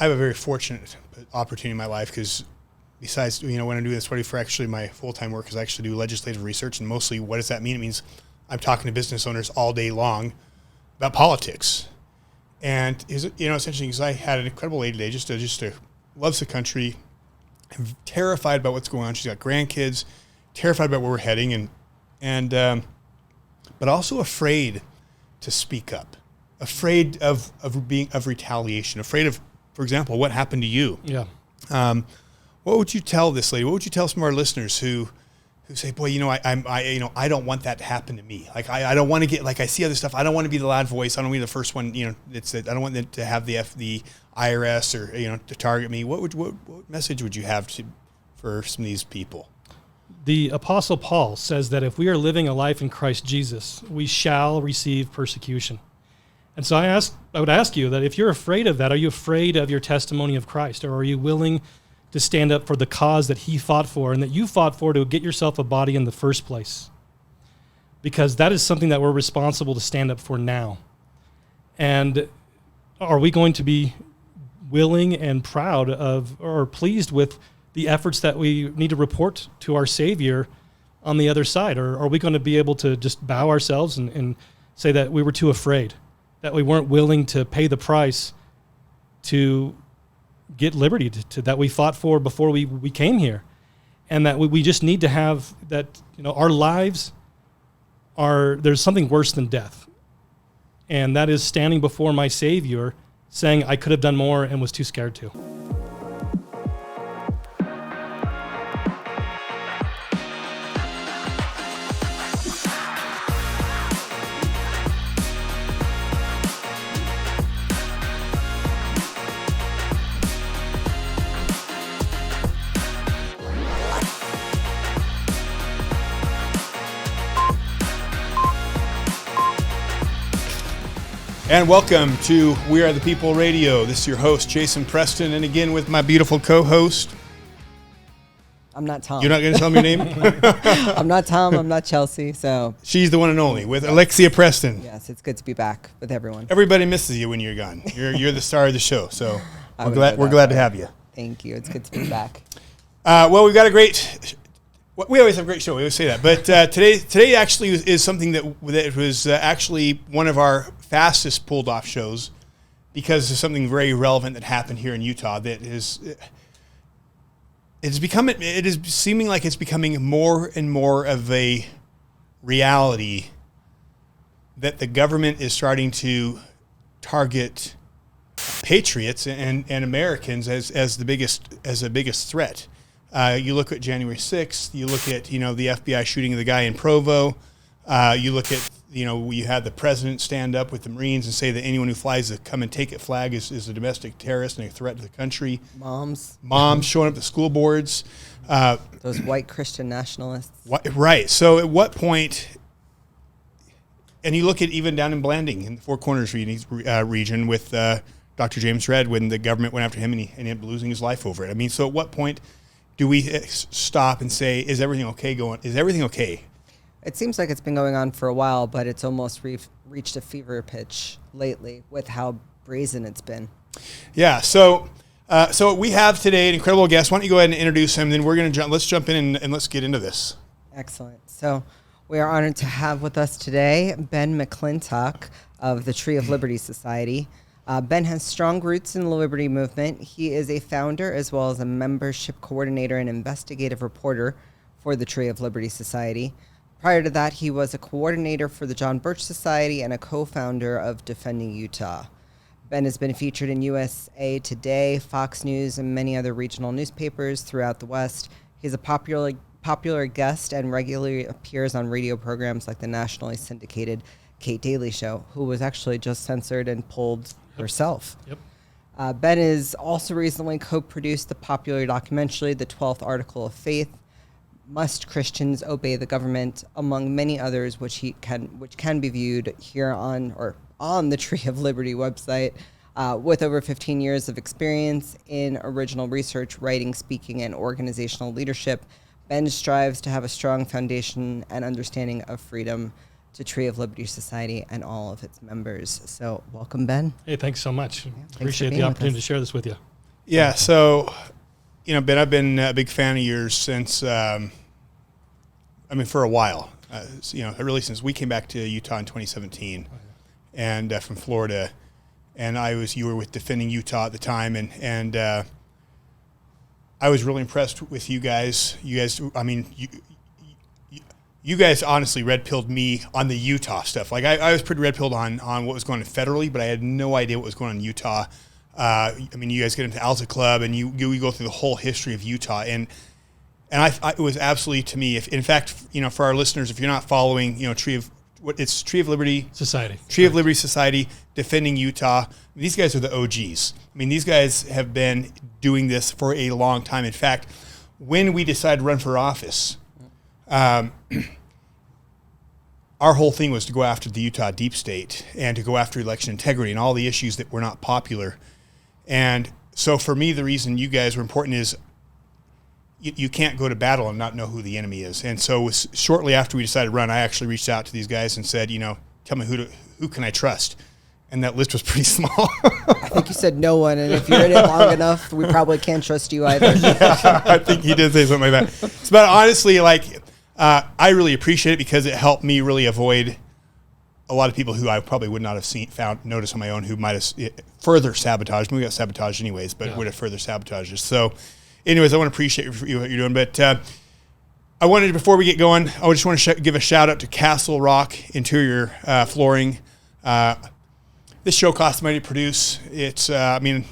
have a very fortunate opportunity in my life because besides, when I'm doing this for actually my full-time work is I actually do legislative research, and mostly what does that mean? It means I'm talking to business owners all day long about politics. And it's interesting because I had an incredible lady today, just loves the country, terrified about what's going on. She's got grandkids, terrified about where we're heading, but also afraid to speak up, afraid of retaliation, afraid of, for example, what happened to you. Yeah. What would you tell this lady? What would you tell some of our listeners who say, boy, I don't want that to happen to me. Like, I don't want to get, like, I see other stuff. I don't want to be the loud voice. I don't want to be the first one, I don't want them to have the IRS or, to target me. What message would you have for some of these people? The Apostle Paul says that if we are living a life in Christ Jesus, we shall receive persecution. And so I would ask you that if you're afraid of that, are you afraid of your testimony of Christ, or are you willing to stand up for the cause that he fought for and that you fought for to get yourself a body in the first place? Because that is something that we're responsible to stand up for now. And are we going to be willing and proud of or pleased with the efforts that we need to report to our Savior on the other side? Or are we going to be able to just bow ourselves and say that we were too afraid, that we weren't willing to pay the price to get liberty that we fought for before we came here, and that we just need to have that, our lives there's something worse than death, and that is standing before my Savior saying I could have done more and was too scared to. And welcome to We Are the People Radio. This is your host, Jason Preston, and again with my beautiful co-host. I'm not Tom. You're not going to tell me your name? I'm not Tom. I'm not Chelsea. So she's the one and only with Alexia Preston. Yes, it's good to be back with everyone. Everybody misses you when you're gone. You're the star of the show, so we're glad to have you. Thank you. It's good to be back. Well, we've got a great. We always have a great show. We always say that, but today actually is something that was actually one of our fastest pulled off shows because of something very relevant that happened here in Utah. That it is seeming like it's becoming more and more of a reality that the government is starting to target patriots and Americans as the biggest threat. You look at January 6th, you look at, the FBI shooting the guy in Provo. You look at, you had the president stand up with the Marines and say that anyone who flies the come and take it flag is a domestic terrorist and a threat to the country. Moms showing up at school boards. Those white Christian nationalists. Right. So at what point, and you look at even down in Blanding in the Four Corners region with Dr. James Redd, when the government went after him and he ended up losing his life over it. I mean, so at what point do we stop and say, is everything okay Is everything okay? It seems like it's been going on for a while, but it's almost reached a fever pitch lately with how brazen it's been. Yeah. So we have today an incredible guest. Why don't you go ahead and introduce him? Then we're going to let's jump in and let's get into this. Excellent. So we are honored to have with us today Ben McClintock of the Tree of Liberty Society. Ben has strong roots in the Liberty movement. He is a founder as well as a membership coordinator and investigative reporter for the Tree of Liberty Society. Prior to that, he was a coordinator for the John Birch Society and a co-founder of Defending Utah. Ben has been featured in USA Today, Fox News, and many other regional newspapers throughout the West. He's a popular guest and regularly appears on radio programs like the nationally syndicated Kate Daly Show, who was actually just censored and pulled herself. Yep. Ben has also recently co-produced the popular documentary, The 12th Article of Faith, Must Christians Obey the Government, among many others, which can be viewed here on the Tree of Liberty website. With over 15 years of experience in original research, writing, speaking, and organizational leadership, Ben strives to have a strong foundation and understanding of freedom to Tree of Liberty Society and all of its members. So welcome, Ben. Hey, thanks so much. Yeah, Appreciate the opportunity to share this with you. Yeah. So, Ben, I've been a big fan of yours since, for a while. Really since we came back to Utah in 2017, and from Florida, and you were with Defending Utah at the time, and I was really impressed with you guys. You guys honestly red-pilled me on the Utah stuff. Like I was pretty red-pilled on what was going on federally, but I had no idea what was going on in Utah. You guys get into Alta Club, and you go through the whole history of Utah, and it was absolutely, to me, in fact, for our listeners, if you're not following, Tree of Liberty Society, Tree of Liberty Society, Defending Utah. These guys are the OGs. These guys have been doing this for a long time. In fact, when we decided to run for office, our whole thing was to go after the Utah deep state and to go after election integrity and all the issues that were not popular. And so for me, the reason you guys were important is you can't go to battle and not know who the enemy is. And so shortly after we decided to run, I actually reached out to these guys and said, tell me who can I trust? And that list was pretty small. I think you said no one, and if you're in it long enough, we probably can't trust you either. Yeah, I think he did say something like that. But honestly, I really appreciate it because it helped me really avoid a lot of people who I probably would not have noticed on my own, who might have further sabotaged me. We got sabotaged anyways, but would have further sabotaged us. So anyways, I want to appreciate what you're doing. But I wanted, before we get going, I just want to give a shout out to Castle Rock Interior Flooring. This show costs money to produce. It's, and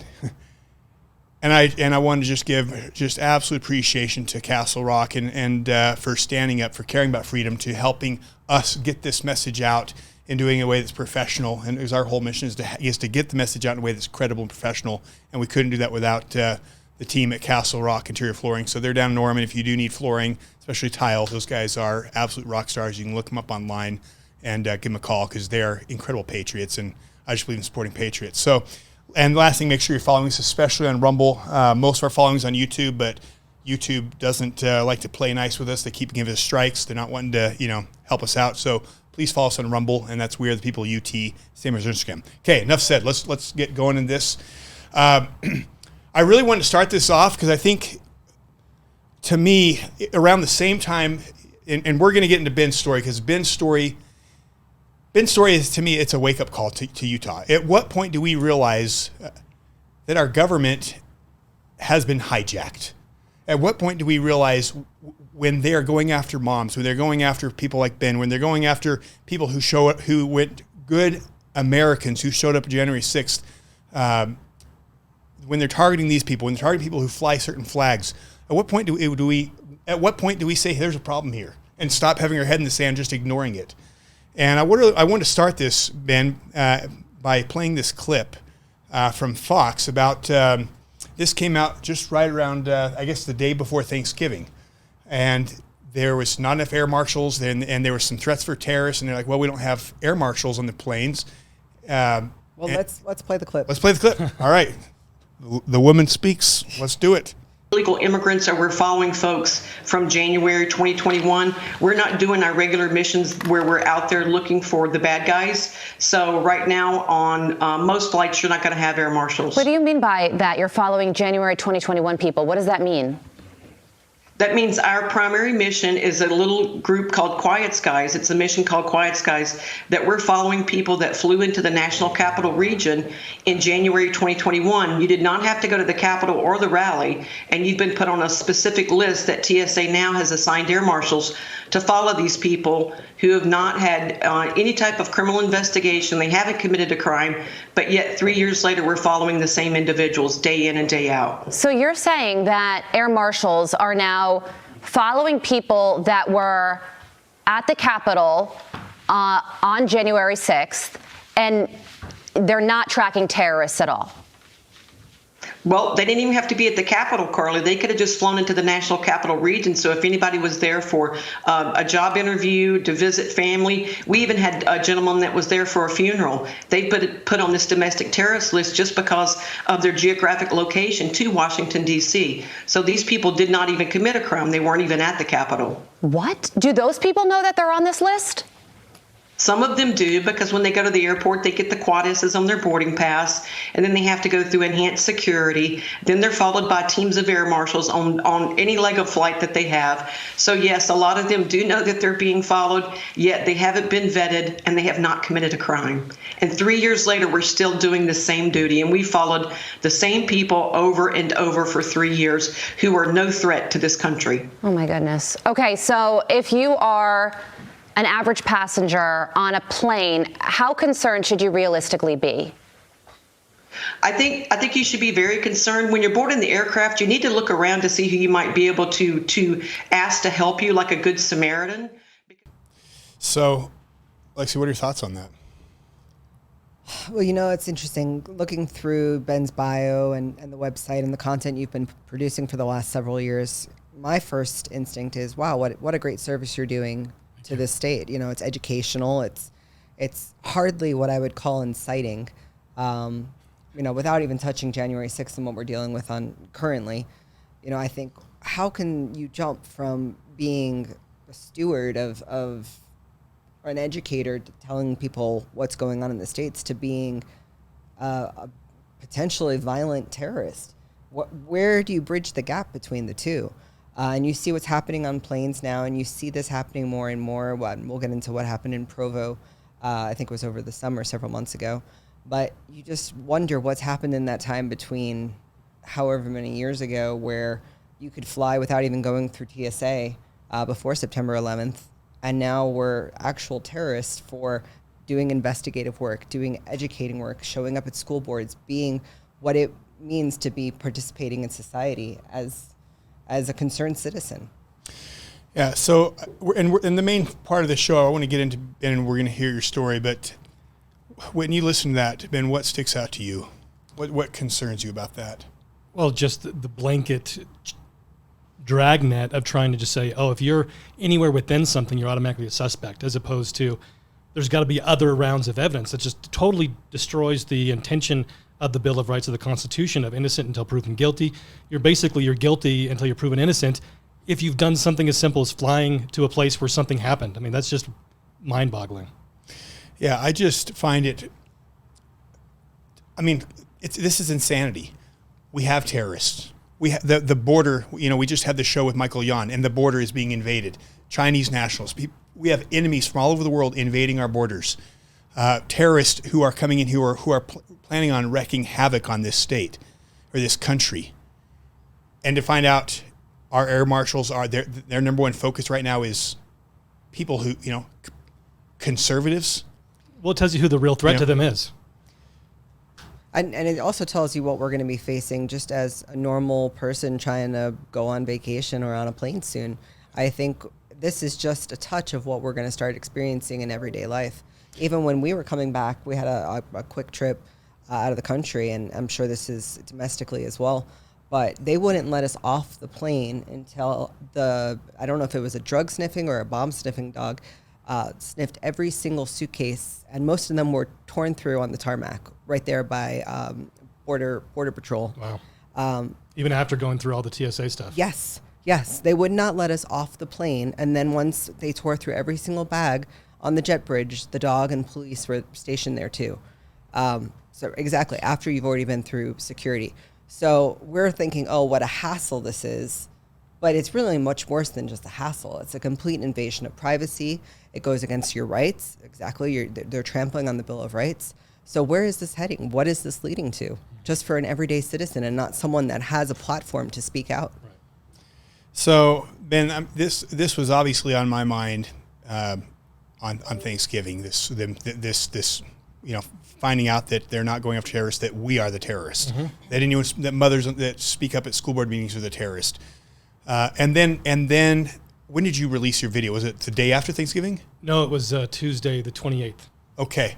I wanted to just give just absolute appreciation to Castle Rock and for standing up, for caring about freedom, to helping us get this message out and doing it in a way that's professional. And it was our whole mission is to get the message out in a way that's credible and professional. And we couldn't do that without the team at Castle Rock Interior Flooring. So they're down in Norman. If you do need flooring, especially tile, those guys are absolute rock stars. You can look them up online and give them a call because they're incredible patriots. And I just believe in supporting patriots. So, and last thing, make sure you're following us, especially on Rumble. Most of our following is on YouTube, but YouTube doesn't like to play nice with us. They keep giving us strikes. They're not wanting to, help us out. So please follow us on Rumble, and that's We Are the People UT, same as Instagram. Okay, enough said. Let's get going in this. I really wanted to start this off because I think, to me, around the same time, and we're going to get into Ben's story, because Ben's story is, to me, it's a wake-up call to Utah. At what point do we realize that our government has been hijacked? At what point do we realize when they are going after moms, when they're going after people like Ben, when they're going after people who went good Americans who showed up January 6th, when they're targeting these people, when they're targeting people who fly certain flags, at what point do we say, hey, there's a problem here, and stop having our head in the sand, just ignoring it? And I want to start this, Ben, by playing this clip from Fox about this came out just right around, I guess, the day before Thanksgiving. And there was not enough air marshals, and there were some threats for terrorists, and they're like, well, we don't have air marshals on the planes. Let's play the clip. Let's play the clip. All right. The woman speaks. Let's do it. Illegal immigrants, or we're following folks from January 2021. We're not doing our regular missions where we're out there looking for the bad guys. So right now on most flights, you're not going to have air marshals. What do you mean by that? You're following January 2021 people. What does that mean? That means our primary mission is a little group called Quiet Skies. It's a mission called Quiet Skies that we're following people that flew into the National Capital Region in January 2021. You did not have to go to the Capitol or the rally, and you've been put on a specific list that TSA now has assigned air marshals to follow these people who have not had any type of criminal investigation. They haven't committed a crime, but yet 3 years later, we're following the same individuals day in and day out. So you're saying that air marshals are now following people that were at the Capitol on January 6th, and they're not tracking terrorists at all? Well, they didn't even have to be at the Capitol, Carly. They could have just flown into the National Capital Region. So if anybody was there for a job interview, to visit family, we even had a gentleman that was there for a funeral. They put on this domestic terrorist list just because of their geographic location to Washington, D.C. So these people did not even commit a crime. They weren't even at the Capitol. What? Do those people know that they're on this list? Some of them do, because when they go to the airport, they get the quad-S's on their boarding pass, and then they have to go through enhanced security. Then they're followed by teams of air marshals on any leg of flight that they have. So yes, a lot of them do know that they're being followed, yet they haven't been vetted and they have not committed a crime. And 3 years later, we're still doing the same duty, and we followed the same people over and over for 3 years who are no threat to this country. Oh my goodness. Okay, so if you are an average passenger on a plane, how concerned should you realistically be? I think you should be very concerned. When you're boarding the aircraft, you need to look around to see who you might be able to ask to help you, like a good Samaritan. So, Lexi, what are your thoughts on that? Well, it's interesting looking through Ben's bio and the website and the content you've been producing for the last several years. My first instinct is, wow, what a great service you're doing to this state. It's educational. It's hardly what I would call inciting. Without even touching January 6th and what we're dealing with on currently, I think, how can you jump from being a steward of or an educator telling people what's going on in the States to being a potentially violent terrorist? Where do you bridge the gap between the two? And you see what's happening on planes now, and you see this happening more and more. We'll get into what happened in Provo, I think it was over the summer, several months ago. But you just wonder what's happened in that time between however many years ago, where you could fly without even going through TSA before September 11th. And now we're actual terrorists for doing investigative work, doing educating work, showing up at school boards, being what it means to be participating in society as a concerned citizen. Yeah, so in the main part of the show, I want to get into, and we're going to hear your story, but when you listen to that, Ben, what sticks out to you? What concerns you about that? Well, just the blanket dragnet of trying to just say, oh, if you're anywhere within something, you're automatically a suspect, as opposed to there's got to be other rounds of evidence. That just totally destroys the intention of the Bill of Rights of the Constitution of innocent until proven guilty. You're guilty until you're proven innocent if you've done something as simple as flying to a place where something happened. I mean, that's just mind-boggling. Yeah, I just find it, this is insanity. We have terrorists. We have the border, we just had the show with Michael Yon, and the border is being invaded. Chinese nationals. We have enemies from all over the world invading our borders. Terrorists who are coming in who are planning on wreaking havoc on this state or this country. And to find out our air marshals are their number one focus right now is people who, conservatives. Well, it tells you who the real threat to them is. And it also tells you what we're going to be facing just as a normal person trying to go on vacation or on a plane soon. I think this is just a touch of what we're going to start experiencing in everyday life. Even when we were coming back, we had a quick trip out of the country, and I'm sure this is domestically as well. But they wouldn't let us off the plane until I don't know if it was a drug sniffing or a bomb sniffing dog, sniffed every single suitcase, and most of them were torn through on the tarmac right there by Border Patrol. Wow. Even after going through all the TSA stuff. Yes. They would not let us off the plane. And then once they tore through every single bag on the jet bridge, the dog and police were stationed there too. So exactly, after you've already been through security. So we're thinking, oh, what a hassle this is. But it's really much worse than just a hassle. It's a complete invasion of privacy. It goes against your rights. Exactly. They're trampling on the Bill of Rights. So where is this heading? What is this leading to? Just for an everyday citizen and not someone that has a platform to speak out. Right. So, Ben, this was obviously on my mind on Thanksgiving. This finding out that they're not going after terrorists, that we are the terrorists. Mm-hmm. That mothers that speak up at school board meetings are the terrorists. And then, when did you release your video? Was it the day after Thanksgiving? No, it was Tuesday, the 28th. Okay.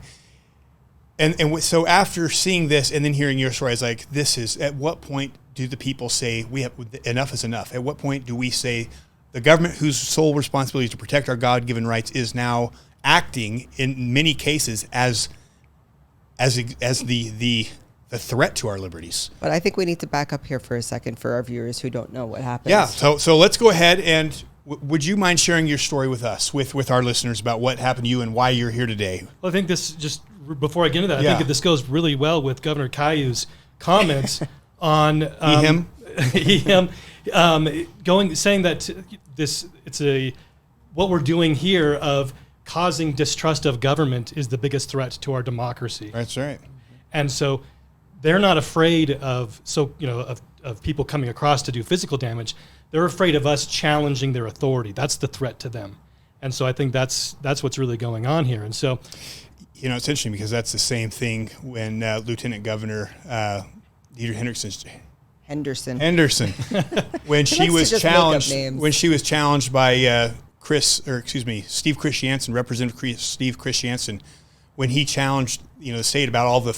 And so after seeing this and then hearing your story, I was like, at what point do the people say enough is enough? At what point do we say the government, whose sole responsibility is to protect our God-given rights, is now acting in many cases as the threat to our liberties? But I think we need to back up here for a second for our viewers who don't know what happened. Yeah, so let's go ahead and Would you mind sharing your story with us, with our listeners, about what happened to you and why you're here today? Well, I think this, just before I get into that, I think that this goes really well with Governor Cayu's comments on him, saying that what we're doing here of causing distrust of government is the biggest threat to our democracy. That's right. And so they're not afraid of people coming across to do physical damage. They're afraid of us challenging their authority. That's the threat to them. And so I think that's what's really going on here. And so, it's interesting because that's the same thing when Lieutenant Governor Dieter Henderson, when she was challenged by Steve Christiansen, Representative Steve Christiansen, when he challenged the state about all the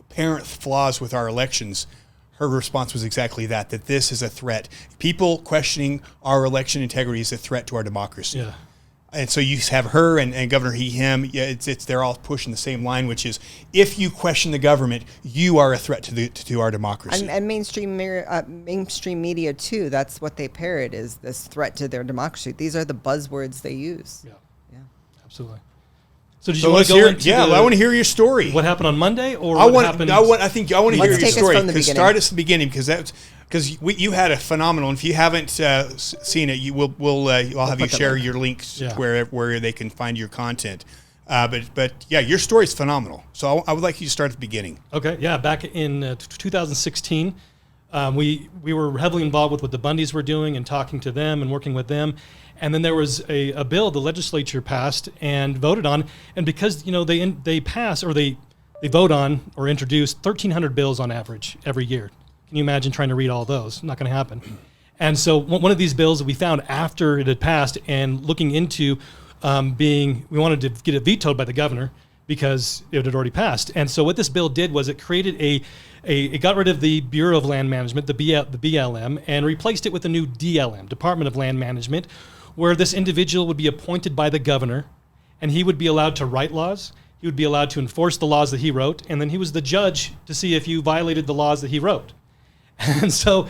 apparent flaws with our elections. Her response was exactly that this is a threat. People questioning our election integrity is a threat to our democracy. Yeah. And so you have her and Governor him. Yeah, they're all pushing the same line, which is if you question the government, you are a threat to our democracy. And mainstream media too. That's what they parrot, is this threat to their democracy. These are the buzzwords they use. Yeah, absolutely. So did you want to go into I want to hear your story. What happened on Monday, or I what happened? I want to hear your story. Start us from the beginning, because you had a phenomenal. And if you haven't seen it, I'll have you share your links where they can find your content. But your story is phenomenal. So I would like you to start at the beginning. Okay, yeah. Back in 2016, we were heavily involved with what the Bundys were doing and talking to them and working with them. And then there was a bill the legislature passed and voted on, and because they pass or they vote on or introduce 1,300 bills on average every year. Can you imagine trying to read all those? Not going to happen. And so one of these bills that we found after it had passed and looking into we wanted to get it vetoed by the governor because it had already passed. And so what this bill did was it created it got rid of the Bureau of Land Management, the BLM, and replaced it with a new DLM, Department of Land Management, where this individual would be appointed by the governor, and he would be allowed to write laws. He would be allowed to enforce the laws that he wrote, and then he was the judge to see if you violated the laws that he wrote. And so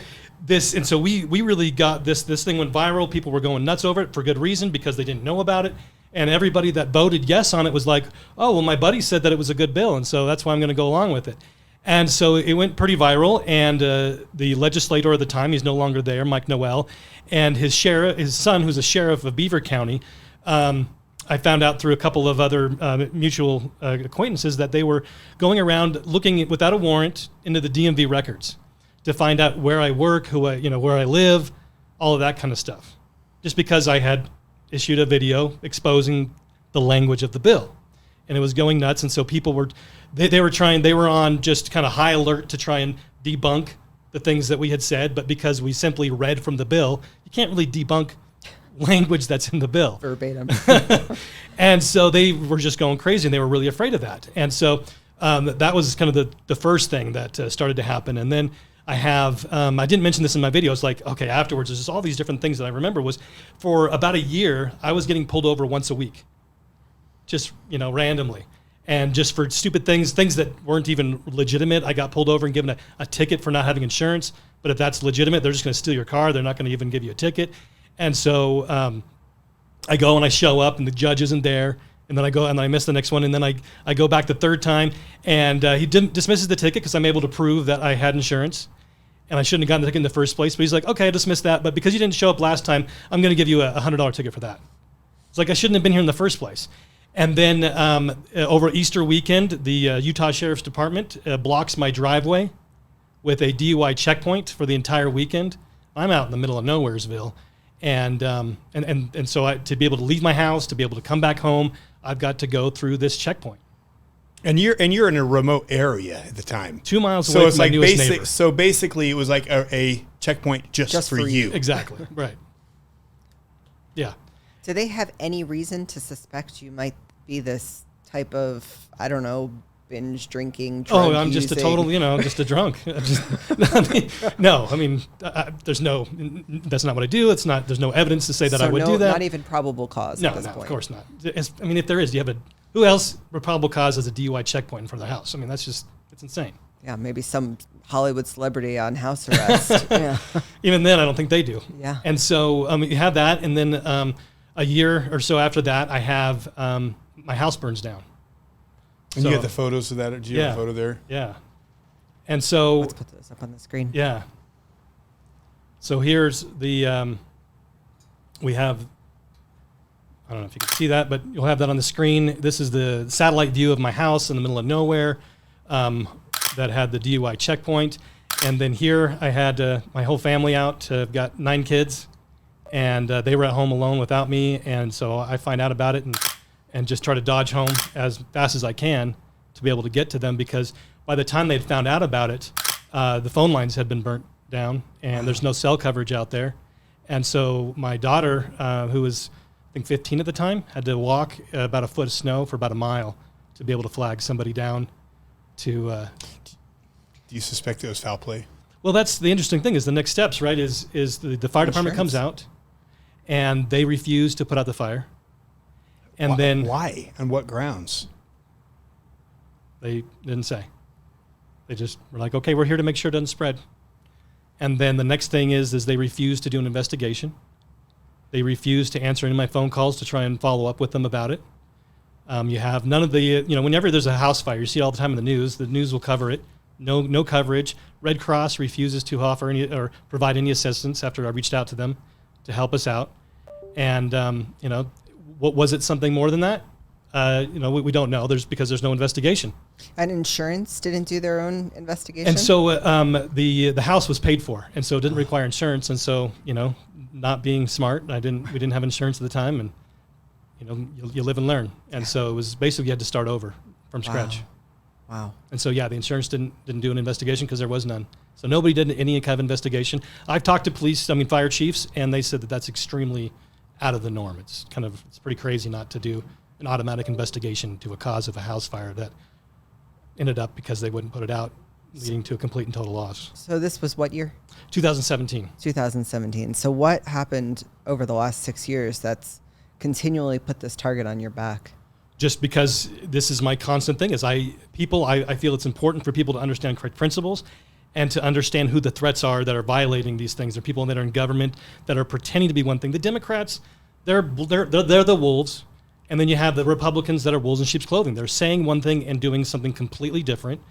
we really got this thing went viral. People were going nuts over it for good reason because they didn't know about it. And everybody that voted yes on it was like, oh, well, my buddy said that it was a good bill, and so that's why I'm going to go along with it. And so it went pretty viral, and the legislator at the time, he's no longer there, Mike Noel, and his son, who's a sheriff of Beaver County, I found out through a couple of other mutual acquaintances that they were going around looking without a warrant into the DMV records to find out where I work, where I live, all of that kind of stuff, just because I had issued a video exposing the language of the bill. And it was going nuts, and so people were on just kind of high alert to try and debunk the things that we had said, but because we simply read from the bill, you can't really debunk language that's in the bill. Verbatim. And so they were just going crazy, and they were really afraid of that. And so that was kind of the first thing that started to happen. And then I didn't mention this in my video. It's like, okay, afterwards, there's just all these different things that I remember was for about a year, I was getting pulled over once a week. Just, randomly. And just for stupid things that weren't even legitimate. I got pulled over and given a ticket for not having insurance. But if that's legitimate, they're just going to steal your car. They're not going to even give you a ticket. And so I go and I show up and the judge isn't there. And then I go and I miss the next one. And then I go back the third time and he dismisses the ticket because I'm able to prove that I had insurance. And I shouldn't have gotten the ticket in the first place. But he's like, okay, I dismissed that. But because you didn't show up last time, I'm going to give you a $100 ticket for that. It's like I shouldn't have been here in the first place. And then over Easter weekend, the Utah Sheriff's Department blocks my driveway with a DUI checkpoint for the entire weekend. I'm out in the middle of Nowheresville. And so to be able to leave my house, to be able to come back home, I've got to go through this checkpoint. And you're in a remote area at the time. 2 miles away from my newest neighbor. So basically it was like a checkpoint just for you. Exactly, right. Yeah. Do they have any reason to suspect you might be this type of, binge drinking, drug I'm just a total, just a drunk. There's no, that's not what I do. There's no evidence to say that I would do that. Not even probable cause at this point. Of course not. If there is, who else with probable cause has a DUI checkpoint in front of their house? That's it's insane. Yeah, maybe some Hollywood celebrity on house arrest. Yeah. Even then, I don't think they do. Yeah. And so you have that, and then a year or so after that, I have my house burns down. And you have the photos of that? Do you have a photo there? Yeah. And so Let's put this up on the screen. yeah. So here's the we have. I don't know if you can see that, but you'll have that on the screen. This is the satellite view of my house in the middle of nowhere that had the DUI checkpoint. And then here I had my whole family out. I've got 9 kids, and they were at home alone without me. And so I find out about it and just try to dodge home as fast as I can to be able to get to them, because by the time they'd found out about it, the phone lines had been burnt down and there's no cell coverage out there. And so my daughter, who was I think 15 at the time, had to walk about a foot of snow for about a mile to be able to flag somebody down to... Do you suspect it was foul play? Well, that's the interesting thing, is the next steps, right, is the fire department comes out and they refuse to put out the fire. And then... Why? On what grounds? They didn't say. They just were like, okay, we're here to make sure it doesn't spread. And then the next thing is they refuse to do an investigation. They refuse to answer any of my phone calls to try and follow up with them about it. You have none of the, whenever there's a house fire, you see it all the time in the news will cover it. No coverage. Red Cross refuses to offer any or provide any assistance after I reached out to them to help us out. And, what was it, something more than that? We don't know. Because there's no investigation. And insurance didn't do their own investigation? And so the house was paid for, and so it didn't require insurance. And so, not being smart, we didn't have insurance at the time, and you live and learn. And so it was basically you had to start over from scratch. Wow. And so the insurance didn't do an investigation because there was none. So nobody did any kind of investigation. I've talked to fire chiefs, and they said that that's extremely out of the norm. It's pretty crazy not to do an automatic investigation to a cause of a house fire that ended up because they wouldn't put it out, leading to a complete and total loss. So this was what year? 2017. 2017. So what happened over the last 6 years that's continually put this target on your back? Just because this is my constant thing, is I feel it's important for people to understand correct principles and to understand who the threats are that are violating these things. There are people that are in government that are pretending to be one thing. The Democrats, they're the wolves. And then you have the Republicans that are wolves in sheep's clothing. They're saying one thing and doing something completely different.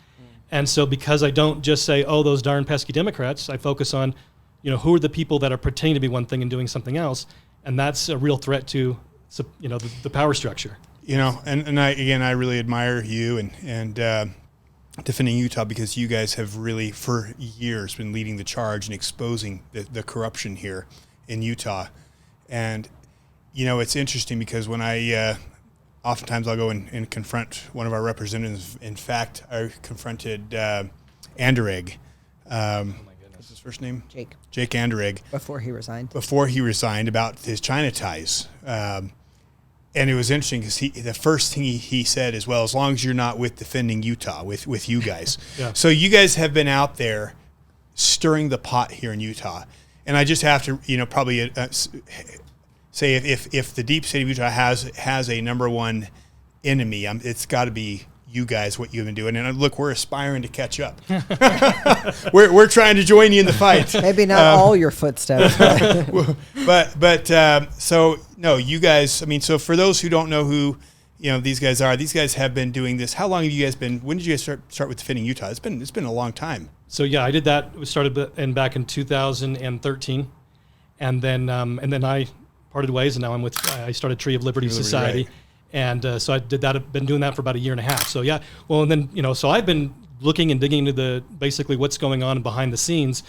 And so because I don't just say, oh, those darn pesky Democrats, I focus on, who are the people that are pretending to be one thing and doing something else. And that's a real threat to, the power structure. And I really admire you and defending Utah, because you guys have really for years been leading the charge and exposing the corruption here in Utah. And it's interesting because when oftentimes I'll go and confront one of our representatives. In fact, I confronted Anderegg. What's his first name? Jake Anderegg. Before he resigned. About his China ties. And it was interesting because the first thing he said is, well, as long as you're not with defending Utah, with you guys. Yeah. So you guys have been out there stirring the pot here in Utah. And I just have to, probably... say if the deep state of Utah has a number one enemy, it's got to be you guys, what you've been doing. And look, we're aspiring to catch up. we're trying to join you in the fight. Maybe not all your footsteps. But so no, you guys. So for those who don't know who these guys are, these guys have been doing this. How long have you guys been? When did you guys start with defending Utah? It's been a long time. So I did that. We started back in 2013, and then I parted ways, and now I started Tree of Liberty Society. Right. And so I did that. I've been doing that for about a year and a half. So and then, so I've been looking and digging into basically what's going on behind the scenes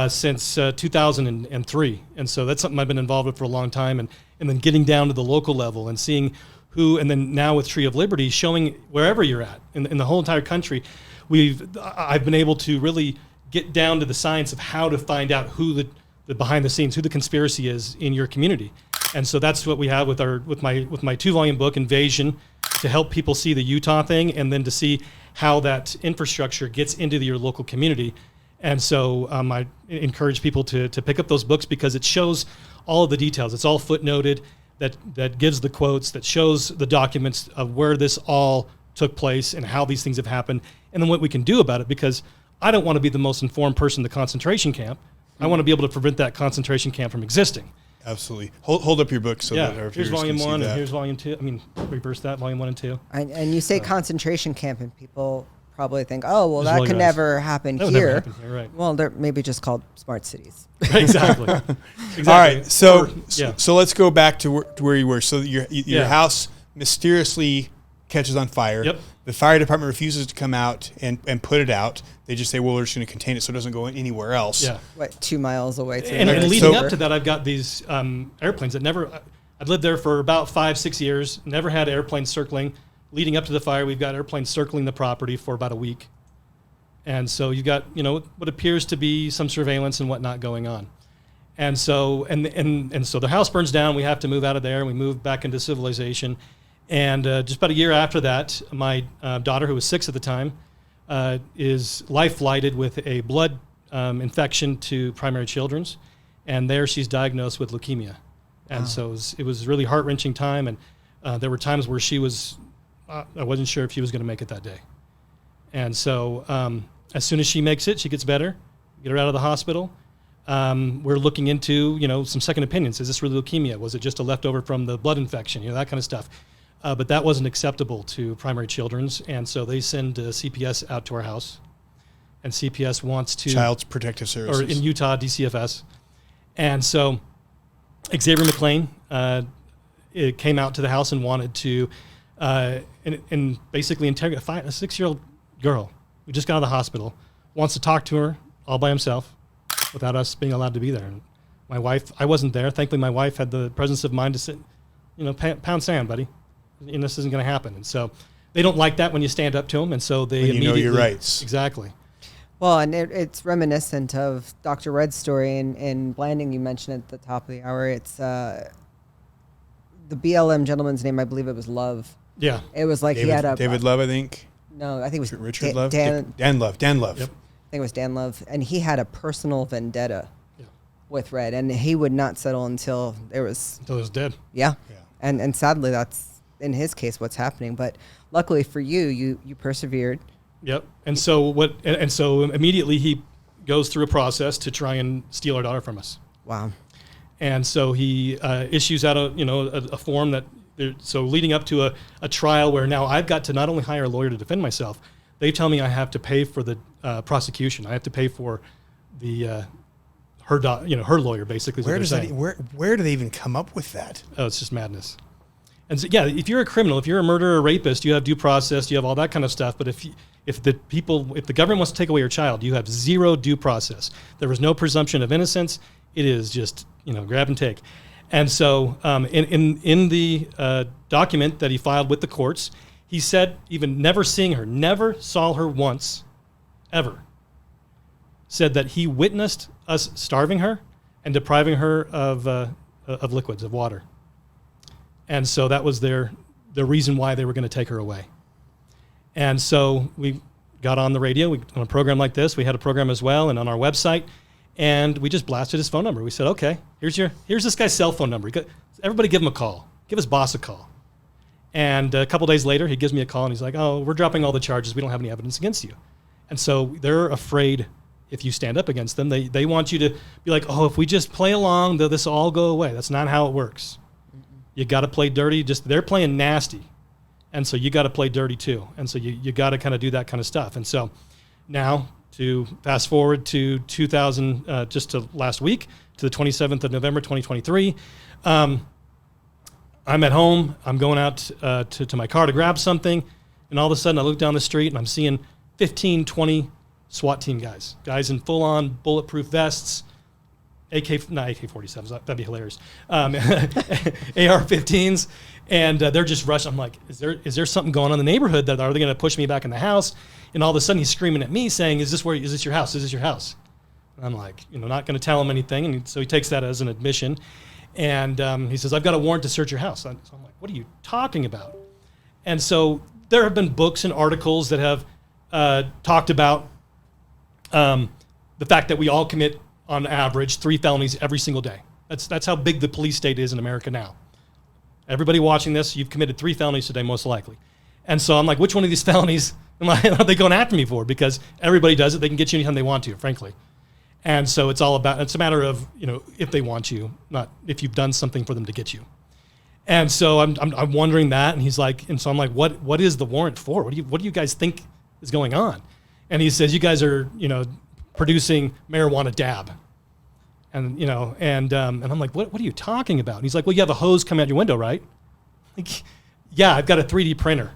since 2003. And so that's something I've been involved with for a long time. And then getting down to the local level and seeing who, and then now with Tree of Liberty, showing wherever you're at in the whole entire country, I've been able to really get down to the science of how to find out who the behind the scenes, who the conspiracy is in your community. And so that's what we have with my 2-volume book, Invasion, to help people see the Utah thing, and then to see how that infrastructure gets into your local community. And so I encourage people to pick up those books, because it shows all of the details. It's all footnoted, that gives the quotes, that shows the documents of where this all took place and how these things have happened. and then what we can do about it, because I don't want to be the most informed person in the concentration camp. I want to be able to prevent that concentration camp from existing. Absolutely. Hold up your book so that our here's viewers volume can see 1 that. and here's volume 2. I mean, reverse that, volume 1 and 2. And you say concentration camp, and people probably think, oh, well, Just roll that could your eyes. never happen That would here. never happen here, right. Well, they're maybe just called smart cities. Exactly. All right, so yeah. so let's go back to where you were. So your Yeah. house mysteriously catches on fire. Yep. The fire department refuses to come out and put it out. They just say, well, we're just going to contain it so it doesn't go anywhere else. Yeah. What, 2 miles away? To And another leading store? up to that, I've got these airplanes that never. I'd lived there for about 5-6 years. Never had airplanes circling. Leading up to the fire, we've got airplanes circling the property for about a week, and so you've got what appears to be some surveillance and whatnot going on, and so and so the house burns down. We have to move out of there. We move back into civilization, and just about a year after that, my daughter, who was 6 at the time, is life flighted with a blood infection to primary children's, and there she's diagnosed with leukemia. And so it was really heart-wrenching time, and there were times where she was, I wasn't sure if she was going to make it that day. And so as soon as she makes it, she gets better, get her out of the hospital. We're looking into, some second opinions. Is this really leukemia? Was it just a leftover from the blood infection? That kind of stuff. But that wasn't acceptable to primary children's, and so they send CPS out to our house, and CPS wants to Child Protective Services. or in Utah, DCFS, and so Xavier McLean it came out to the house and wanted to, and basically interrogate a 6-year-old girl who just got out of the hospital, wants to talk to her all by himself, without us being allowed to be there. And my wife, I wasn't there. Thankfully, my wife had the presence of mind to sit, pound sand, buddy. This isn't going to happen. And so they don't like that when you stand up to them, and so they When you know immediately your rights. Exactly. Well, and it's reminiscent of Dr. Red's story in Blanding. You mentioned at the top of the hour. It's the BLM gentleman's name. I believe it was Love. Yeah. It was like David, he had a David Love, I think. No, I think it was Richard Love. Dan Love. Yep. I think it was Dan Love, and he had a personal vendetta Yeah. with Red, and he would not settle until there was Until it was dead. yeah. Yeah. And sadly, that's in his case what's happening. But luckily for you, you persevered. Yep. And so so immediately he goes through a process to try and steal our daughter from us. Wow. And so he issues out a form that. So leading up to a trial where now I've got to not only hire a lawyer to defend myself, they tell me I have to pay for the prosecution. I have to pay for the her lawyer basically. Is what Where they're does saying. where do they even come up with that? Oh, it's just madness. And so, yeah, if you're a criminal, if you're a murderer or rapist, you have due process, you have all that kind of stuff. But if the government wants to take away your child, you have zero due process. There was no presumption of innocence. It is just grab and take. And so in the document that he filed with the courts, he said even never seeing her, never saw her once, ever. Said that he witnessed us starving her and depriving her of liquids, of water. And so that was the reason why they were going to take her away. And so we got on the radio, on a program like this. We had a program as well, and on our website, and we just blasted his phone number. We said, okay, here's this guy's cell phone number. Everybody give him a call. Give his boss a call. And a couple days later, he gives me a call, and he's like, oh, we're dropping all the charges. We don't have any evidence against you. And so they're afraid if you stand up against them. They want you to be like, oh, if we just play along, this will all go away. That's not how it works. You got to play dirty. They're playing nasty. And so you got to play dirty too. And so you got to kind of do that kind of stuff. And so now to fast forward to just to last week, to the 27th of November, 2023, I'm at home. I'm going out to my car to grab something. And all of a sudden I look down the street and I'm seeing 15, 20 SWAT team guys in full on bulletproof vests, AK-47s, that'd be hilarious. AR-15s, and they're just rushing. I'm like, is there something going on in the neighborhood that are they going to push me back in the house? And all of a sudden he's screaming at me saying, is this your house? Is this your house? And I'm like, not going to tell him anything. And so he takes that as an admission. And he says, I've got a warrant to search your house. So I'm like, what are you talking about? And so there have been books and articles that have talked about the fact that we all commit on average 3 felonies every single day. That's how big the police state is in America now. Everybody watching this, you've committed 3 felonies today, most likely. And so I'm like, which one of these felonies And what are they going after me for? Because everybody does it. They can get you anytime they want to, frankly. And so it's a matter of, if they want you, not if you've done something for them to get you. And so I'm wondering that. And he's like, and so I'm like, what is the warrant for? What do you guys think is going on? And he says, you guys are, producing marijuana dab. And, and I'm like, what are you talking about? And he's like, well, you have a hose coming out your window, right? Like, yeah, I've got a 3D printer.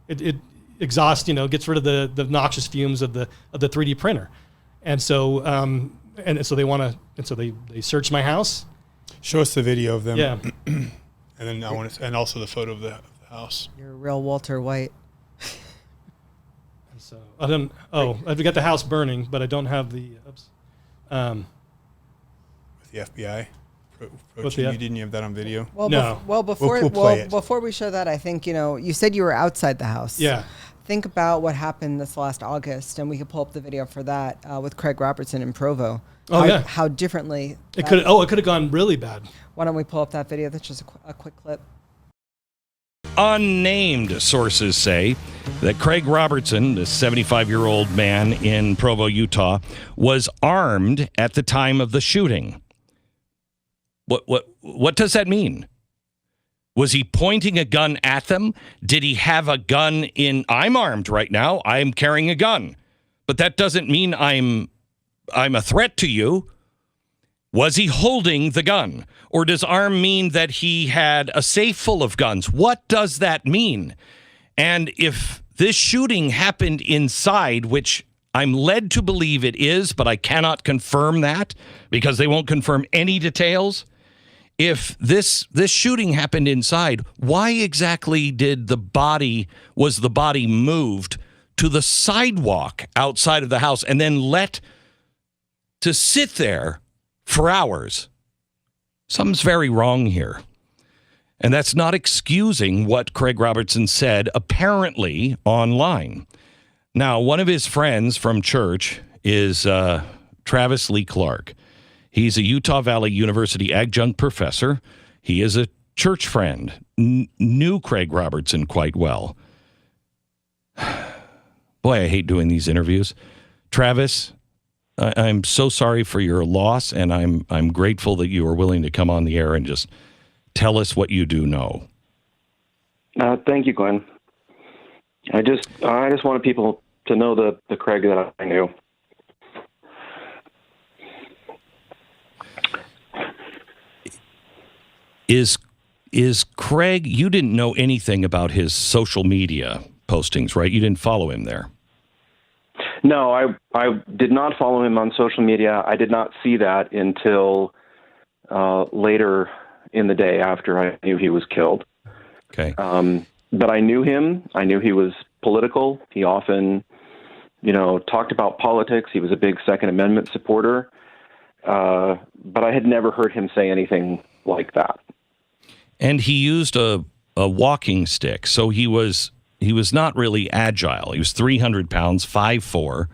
It exhausts, gets rid of the noxious fumes of the 3D printer. And so, they searched my house. Show us the video of them. Yeah. And then and also the photo of the house. You're a real Walter White. So I've got the house burning, but I don't have the, With the FBI approaching you, didn't you have that on video? Well, no. Before we show that, I think, you said you were outside the house. Yeah. Think about what happened this last August, and we could pull up the video for that with Craig Robertson in Provo. How differently it could have gone really bad. Why don't we pull up that video? That's just a quick clip. Unnamed sources say that Craig Robertson, the 75-year-old man in Provo, Utah, was armed at the time of the shooting. What does that mean? Was he pointing a gun at them? Did he have a gun in? I'm armed right now. I'm carrying a gun. But that doesn't mean I'm a threat to you. Was he holding the gun? Or does arm mean that he had a safe full of guns? What does that mean? And if this shooting happened inside, which I'm led to believe it is, but I cannot confirm that because they won't confirm any details. If this shooting happened inside, why exactly was the body moved to the sidewalk outside of the house and then let to sit there for hours? Something's very wrong here. And that's not excusing what Craig Robertson said, apparently, online. Now, one of his friends from church is Travis Lee Clark. He's a Utah Valley University adjunct professor. He is a church friend, knew Craig Robertson quite well. Boy, I hate doing these interviews. Travis, I'm so sorry for your loss, and I'm grateful that you are willing to come on the air and just tell us what you do know. Thank you, Glenn. I just wanted people to know the Craig that I knew. Is Craig, you didn't know anything about his social media postings, right? You didn't follow him there. No, I did not follow him on social media. I did not see that until later in the day after I knew he was killed. Okay. But I knew him. I knew he was political. He often, talked about politics. He was a big Second Amendment supporter. But I had never heard him say anything like that. And he used a walking stick, so he was not really agile. He was 300 pounds, 5'4",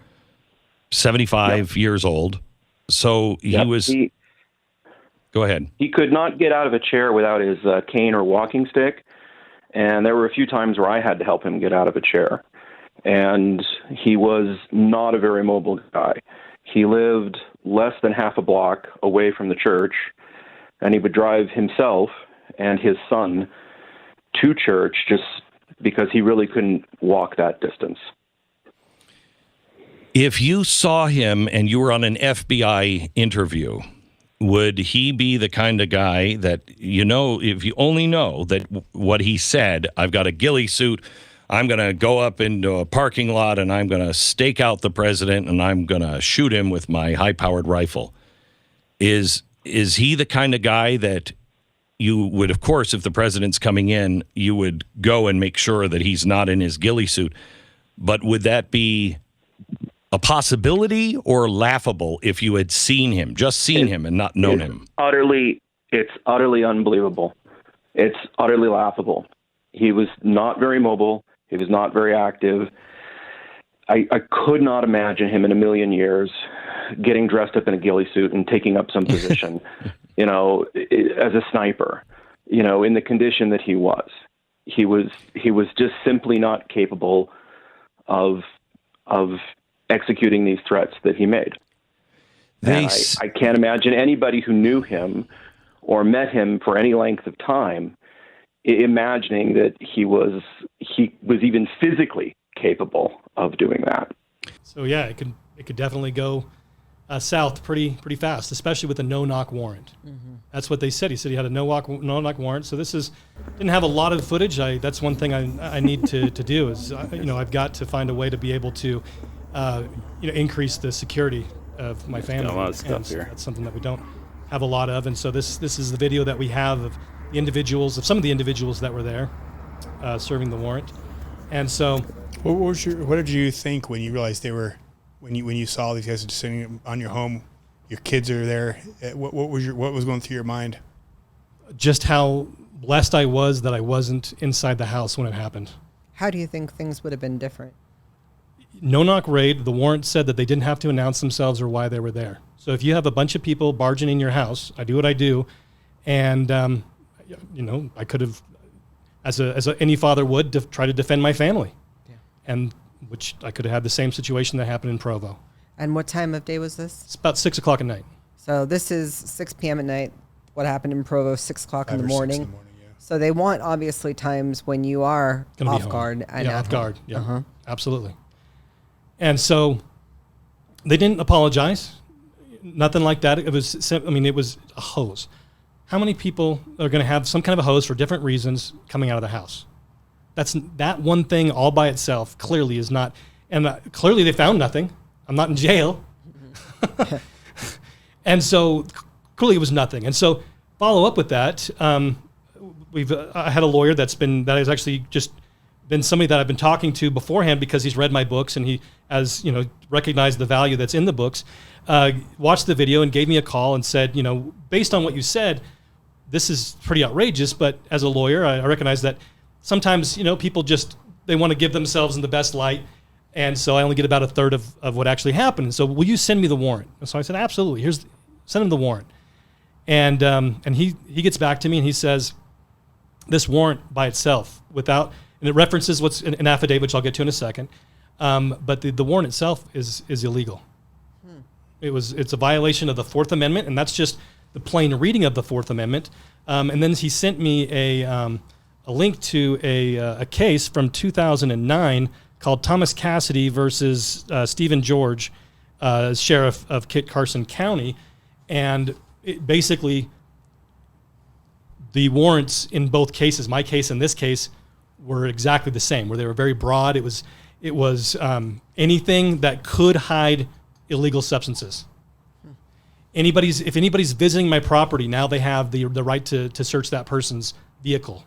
75 years old. So go ahead. He could not get out of a chair without his cane or walking stick. And there were a few times where I had to help him get out of a chair. And he was not a very mobile guy. He lived less than half a block away from the church, and he would drive himself and his son to church just because he really couldn't walk that distance. If you saw him and you were on an FBI interview, would he be the kind of guy that, if you only know that what he said, I've got a ghillie suit, I'm going to go up into a parking lot and I'm going to stake out the president and I'm going to shoot him with my high-powered rifle. Is he the kind of guy that you would, of course, if the president's coming in, you would go and make sure that he's not in his ghillie suit? But would that be a possibility or laughable if you had seen him, and not known him? It's utterly unbelievable. It's utterly laughable. He was not very mobile. He was not very active. I could not imagine him in a million years getting dressed up in a ghillie suit and taking up some position, as a sniper, in the condition that he was. He was just simply not capable of executing these threats that he made. And I can't imagine anybody who knew him or met him for any length of time imagining that he was even physically capable of doing that. So yeah, it could definitely go south pretty fast, especially with a no-knock warrant. Mm-hmm. That's what they said. He said he had a no-knock warrant. So didn't have a lot of footage. That's one thing I need to do is I've got to find a way to be able to increase the security of my family. A lot of stuff here. That's something that we don't have a lot of. And so this is the video that we have of some of the individuals that were there serving the warrant. And so, what did you think when you realized they were? When you saw these guys just sitting on your home, your kids are there. What was going through your mind? Just how blessed I was that I wasn't inside the house when it happened. How do you think things would have been different? No-knock raid. The warrant said that they didn't have to announce themselves or why they were there. So if you have a bunch of people barging in your house, I do what I do, and I could have, as any father would, try to defend my family, and which I could have had the same situation that happened in Provo. And what time of day was this? It's about 6:00 at night. So this is 6 p.m. at night. What happened in Provo, 6 o'clock in the 5 or 6 morning. in the morning, yeah. So they want obviously times when you are off guard. And off guard. Yeah, Uh-huh. Absolutely. And so they didn't apologize. Nothing like that. It was a hose. How many people are going to have some kind of a hose for different reasons coming out of the house? That one thing all by itself clearly is not, and clearly they found nothing. I'm not in jail. And so clearly it was nothing. And so follow up with that. I had a lawyer that has actually just been somebody that I've been talking to beforehand because he's read my books and he has, recognized the value that's in the books, watched the video and gave me a call and said, based on what you said, this is pretty outrageous, but as a lawyer, I recognize that sometimes, people they want to give themselves in the best light. And so I only get about a third of what actually happened. And so will you send me the warrant? And so I said, absolutely. Send him the warrant. And he gets back to me and he says, this warrant by itself and it references what's an affidavit, which I'll get to in a second. But the warrant itself is illegal. It's a violation of the Fourth Amendment. And that's just the plain reading of the Fourth Amendment. And then he sent me a link to a case from 2009 called Thomas Cassidy versus Stephen George, sheriff of Kit Carson County. And basically, the warrants in both cases, my case and this case, were exactly the same, where they were very broad. It was anything that could hide illegal substances. If anybody's visiting my property, now they have the right to search that person's vehicle.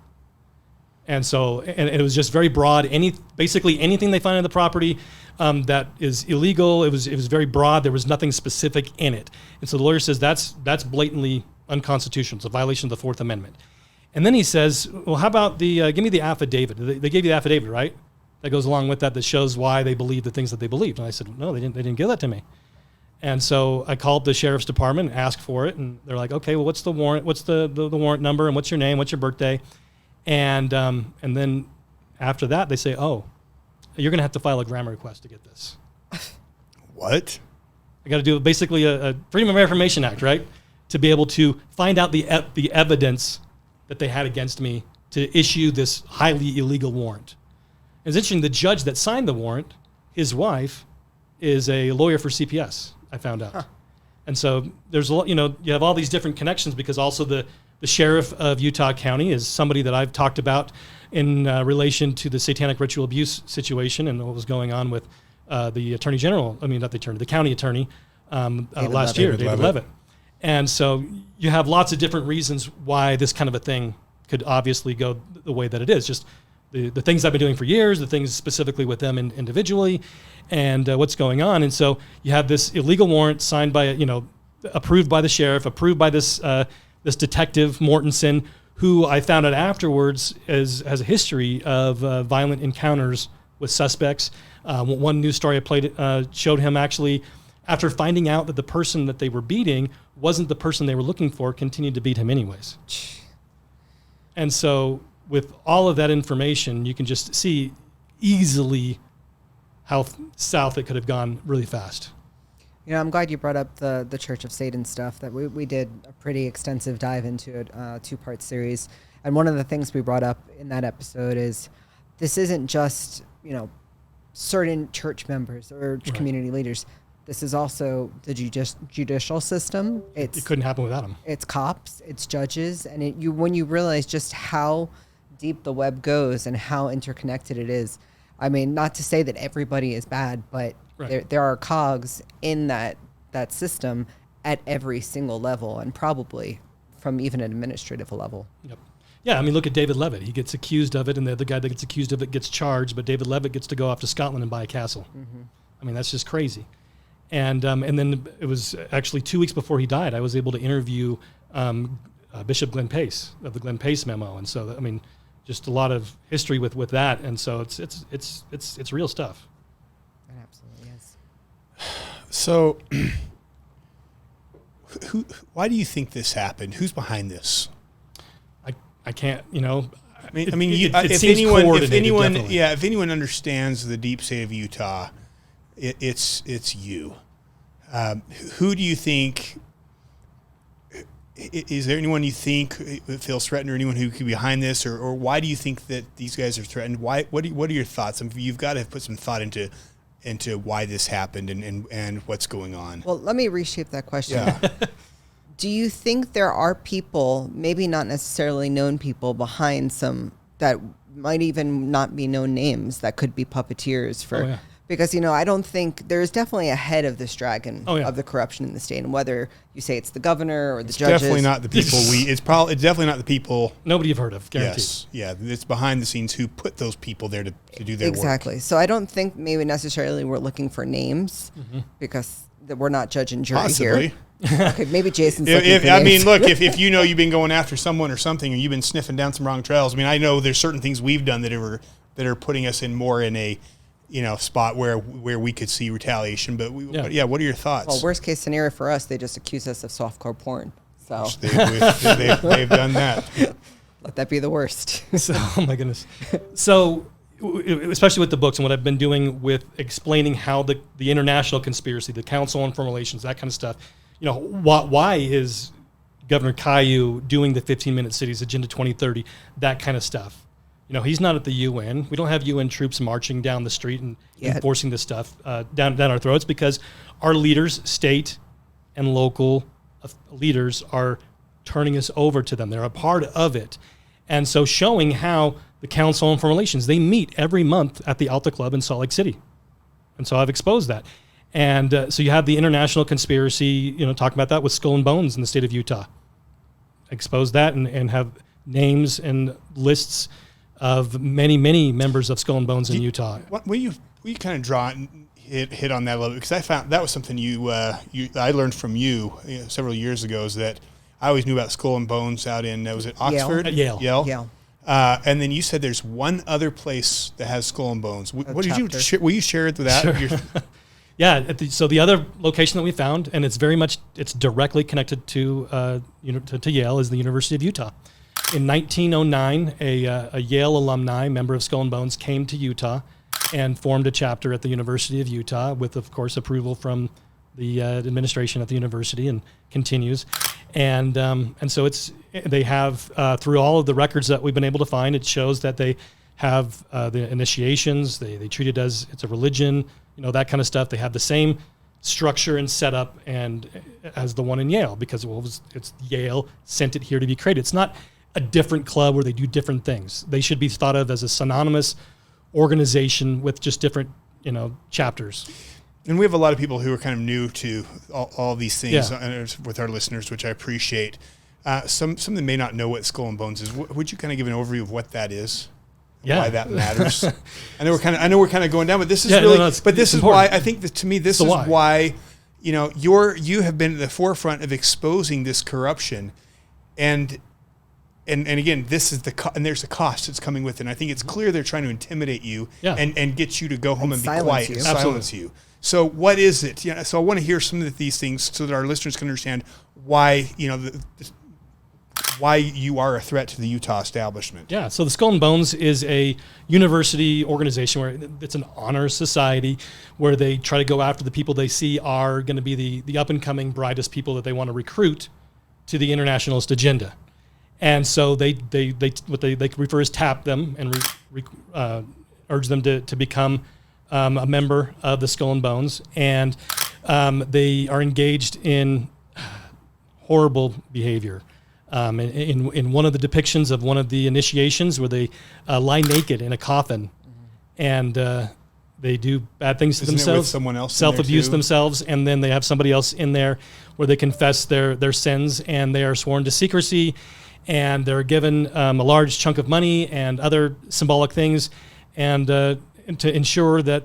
And so, and it was just very broad. Basically anything they find on the property that is illegal, it was very broad. There was nothing specific in it. And so the lawyer says that's blatantly unconstitutional. It's a violation of the Fourth Amendment. And then he says, well, how about give me the affidavit? They gave you the affidavit, right? That goes along with that shows why they believe the things that they believed. And I said, no, they didn't give that to me. And so I called the sheriff's department and asked for it. And they're like, okay, well, what's the warrant? What's the warrant number? And what's your name? What's your birthday? And then after that, they say, oh, you're going to have to file a grammar request to get this. What? I got to do basically a Freedom of Information Act, right? To be able to find out the evidence that they had against me to issue this highly illegal warrant. It's interesting, the judge that signed the warrant, his wife, is a lawyer for CPS, I found out. Huh. And so there's a lot, you have all these different connections because also the sheriff of Utah County is somebody that I've talked about in relation to the satanic ritual abuse situation and what was going on with the county attorney last year, David Levitt. And so you have lots of different reasons why this kind of a thing could obviously go the way that it is. Just the things I've been doing for years, the things specifically with them individually, and what's going on. And so you have this illegal warrant signed by, approved by the sheriff, approved by this detective Mortensen, who I found out afterwards has a history of violent encounters with suspects. One news story I played showed him actually, after finding out that the person that they were beating wasn't the person they were looking for, continued to beat him anyways. And so with all of that information, you can just see easily how south it could have gone really fast. You know, I'm glad you brought up the Church of Satan stuff. That we did a pretty extensive dive into it, 2-part series. And one of the things we brought up in that episode is this isn't just, certain church members or community leaders. This is also the judicial system. It couldn't happen without them. It's cops, it's judges, and when you realize just how deep the web goes and how interconnected it is. I mean, not to say that everybody is bad, but there are cogs in that system at every single level, and probably from even an administrative level. Yep. Yeah, I mean, look at David Levitt. He gets accused of it, and the other guy that gets accused of it gets charged, but David Levitt gets to go off to Scotland and buy a castle. Mm-hmm. I mean, that's just crazy. And then it was actually 2 weeks before he died, I was able to interview Bishop Glenn Pace of the Glenn Pace memo. And so, I mean, just a lot of history with that. And so it's real stuff. It absolutely is. So why do you think this happened? Who's behind this? I can't, I mean, if anyone understands the deep state of Utah, it's you. Who do you think? Is there anyone you think feels threatened, or anyone who could be behind this, or why do you think that these guys are threatened? Why? What are your thoughts? You've got to put some thought into why this happened and what's going on. Well, let me reshape that question. Yeah. Do you think there are people, maybe not necessarily known people, behind some that might even not be known names that could be puppeteers for? Oh, yeah. Because, I don't think there's definitely a head of this dragon of the corruption in the state. And whether you say it's the governor or the judges. Definitely not the people it's definitely not the people. Nobody you've heard of, guaranteed. Yes. Yeah. It's behind the scenes who put those people there to do their work. Exactly. So I don't think maybe necessarily we're looking for names because we're not judge and jury here. Okay, maybe Jason's looking for names. Look, if you've been going after someone or something, or you've been sniffing down some wrong trails. I know there's certain things we've done that are putting us in a spot where we could see retaliation. But what are your thoughts? Well, worst case scenario for us, they just accuse us of softcore porn. So they've done that. Let that be the worst. So, oh my goodness. So, especially with the books and what I've been doing with explaining how the international conspiracy, the Council on Foreign Relations, that kind of stuff. Why is Governor Caillou doing the 15-minute cities, Agenda 2030, that kind of stuff? He's not at the UN. We don't have UN troops marching down the street and enforcing this stuff down our throats because our leaders, state and local leaders, are turning us over to them. They're a part of it. And so showing how the Council on Foreign Relations, they meet every month at the Alta Club in Salt Lake City. And so I've exposed that. And so you have the international conspiracy, talking about that with Skull and Bones in the state of Utah. Expose that and have names and lists of many, many members of Skull and Bones in Utah. Will you kind of draw hit on that a little bit? Because I found that was something I learned from you several years ago, is that I always knew about Skull and Bones out in, was it Oxford? Yale. And then you said there's one other place that has Skull and Bones. Will you share it with that? Sure. Yeah. So the other location that we found, and it's directly connected to Yale, is the University of Utah. In 1909, a Yale alumni, member of Skull and Bones, came to Utah and formed a chapter at the University of Utah with, of course, approval from the administration at the university, and continues. And so they have, through all of the records that we've been able to find, it shows that they have the initiations. They treat it as it's a religion, that kind of stuff. They have the same structure and setup as the one in Yale, because it's Yale sent it here to be created. It's not a different club where they do different things. They should be thought of as a synonymous organization with just different, chapters. And we have a lot of people who are kind of new to all these things with our listeners, which I appreciate. Some of them may not know what Skull and Bones is. Would you kind of give an overview of what that is? Why that matters? I know we're kind of going down, but this is this is why I think that, to me, this is why you have been at the forefront of exposing this corruption, and again, this is and there's a cost that's coming with it. And I think it's clear they're trying to intimidate you and get you to go home and be quiet and silence you. So what is it? So I want to hear some of these things so that our listeners can understand why why you are a threat to the Utah establishment. Yeah, so the Skull and Bones is a university organization where it's an honor society where they try to go after the people they see are going to be the up-and-coming, brightest people that they want to recruit to the internationalist agenda. And so they what they refer as tap them and urge them to become a member of the Skull and Bones. And they are engaged in horrible behavior. In one of the depictions of one of the initiations where they lie naked in a coffin, and they do bad things to Isn't it with themselves, someone else in there self-abuse too? themselves, and then they have somebody else in there where they confess their sins, and they are sworn to secrecy, and they're given a large chunk of money and other symbolic things, and to ensure that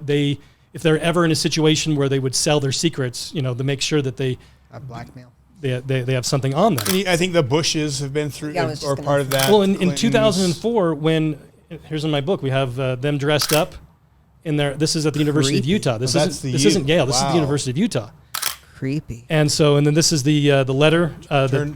if they're ever in a situation where they would sell their secrets, to make sure that they Blackmail. they have something on them. And I think the Bushes have been through Yeah, I was just or gonna part of that. Well, in Clintons. 2004, here's in my book, we have them dressed up in their. This is at the University of Creepy. Utah. This that's the isn't Yale. This is the wow. University of Utah. Creepy. And then this is the letter.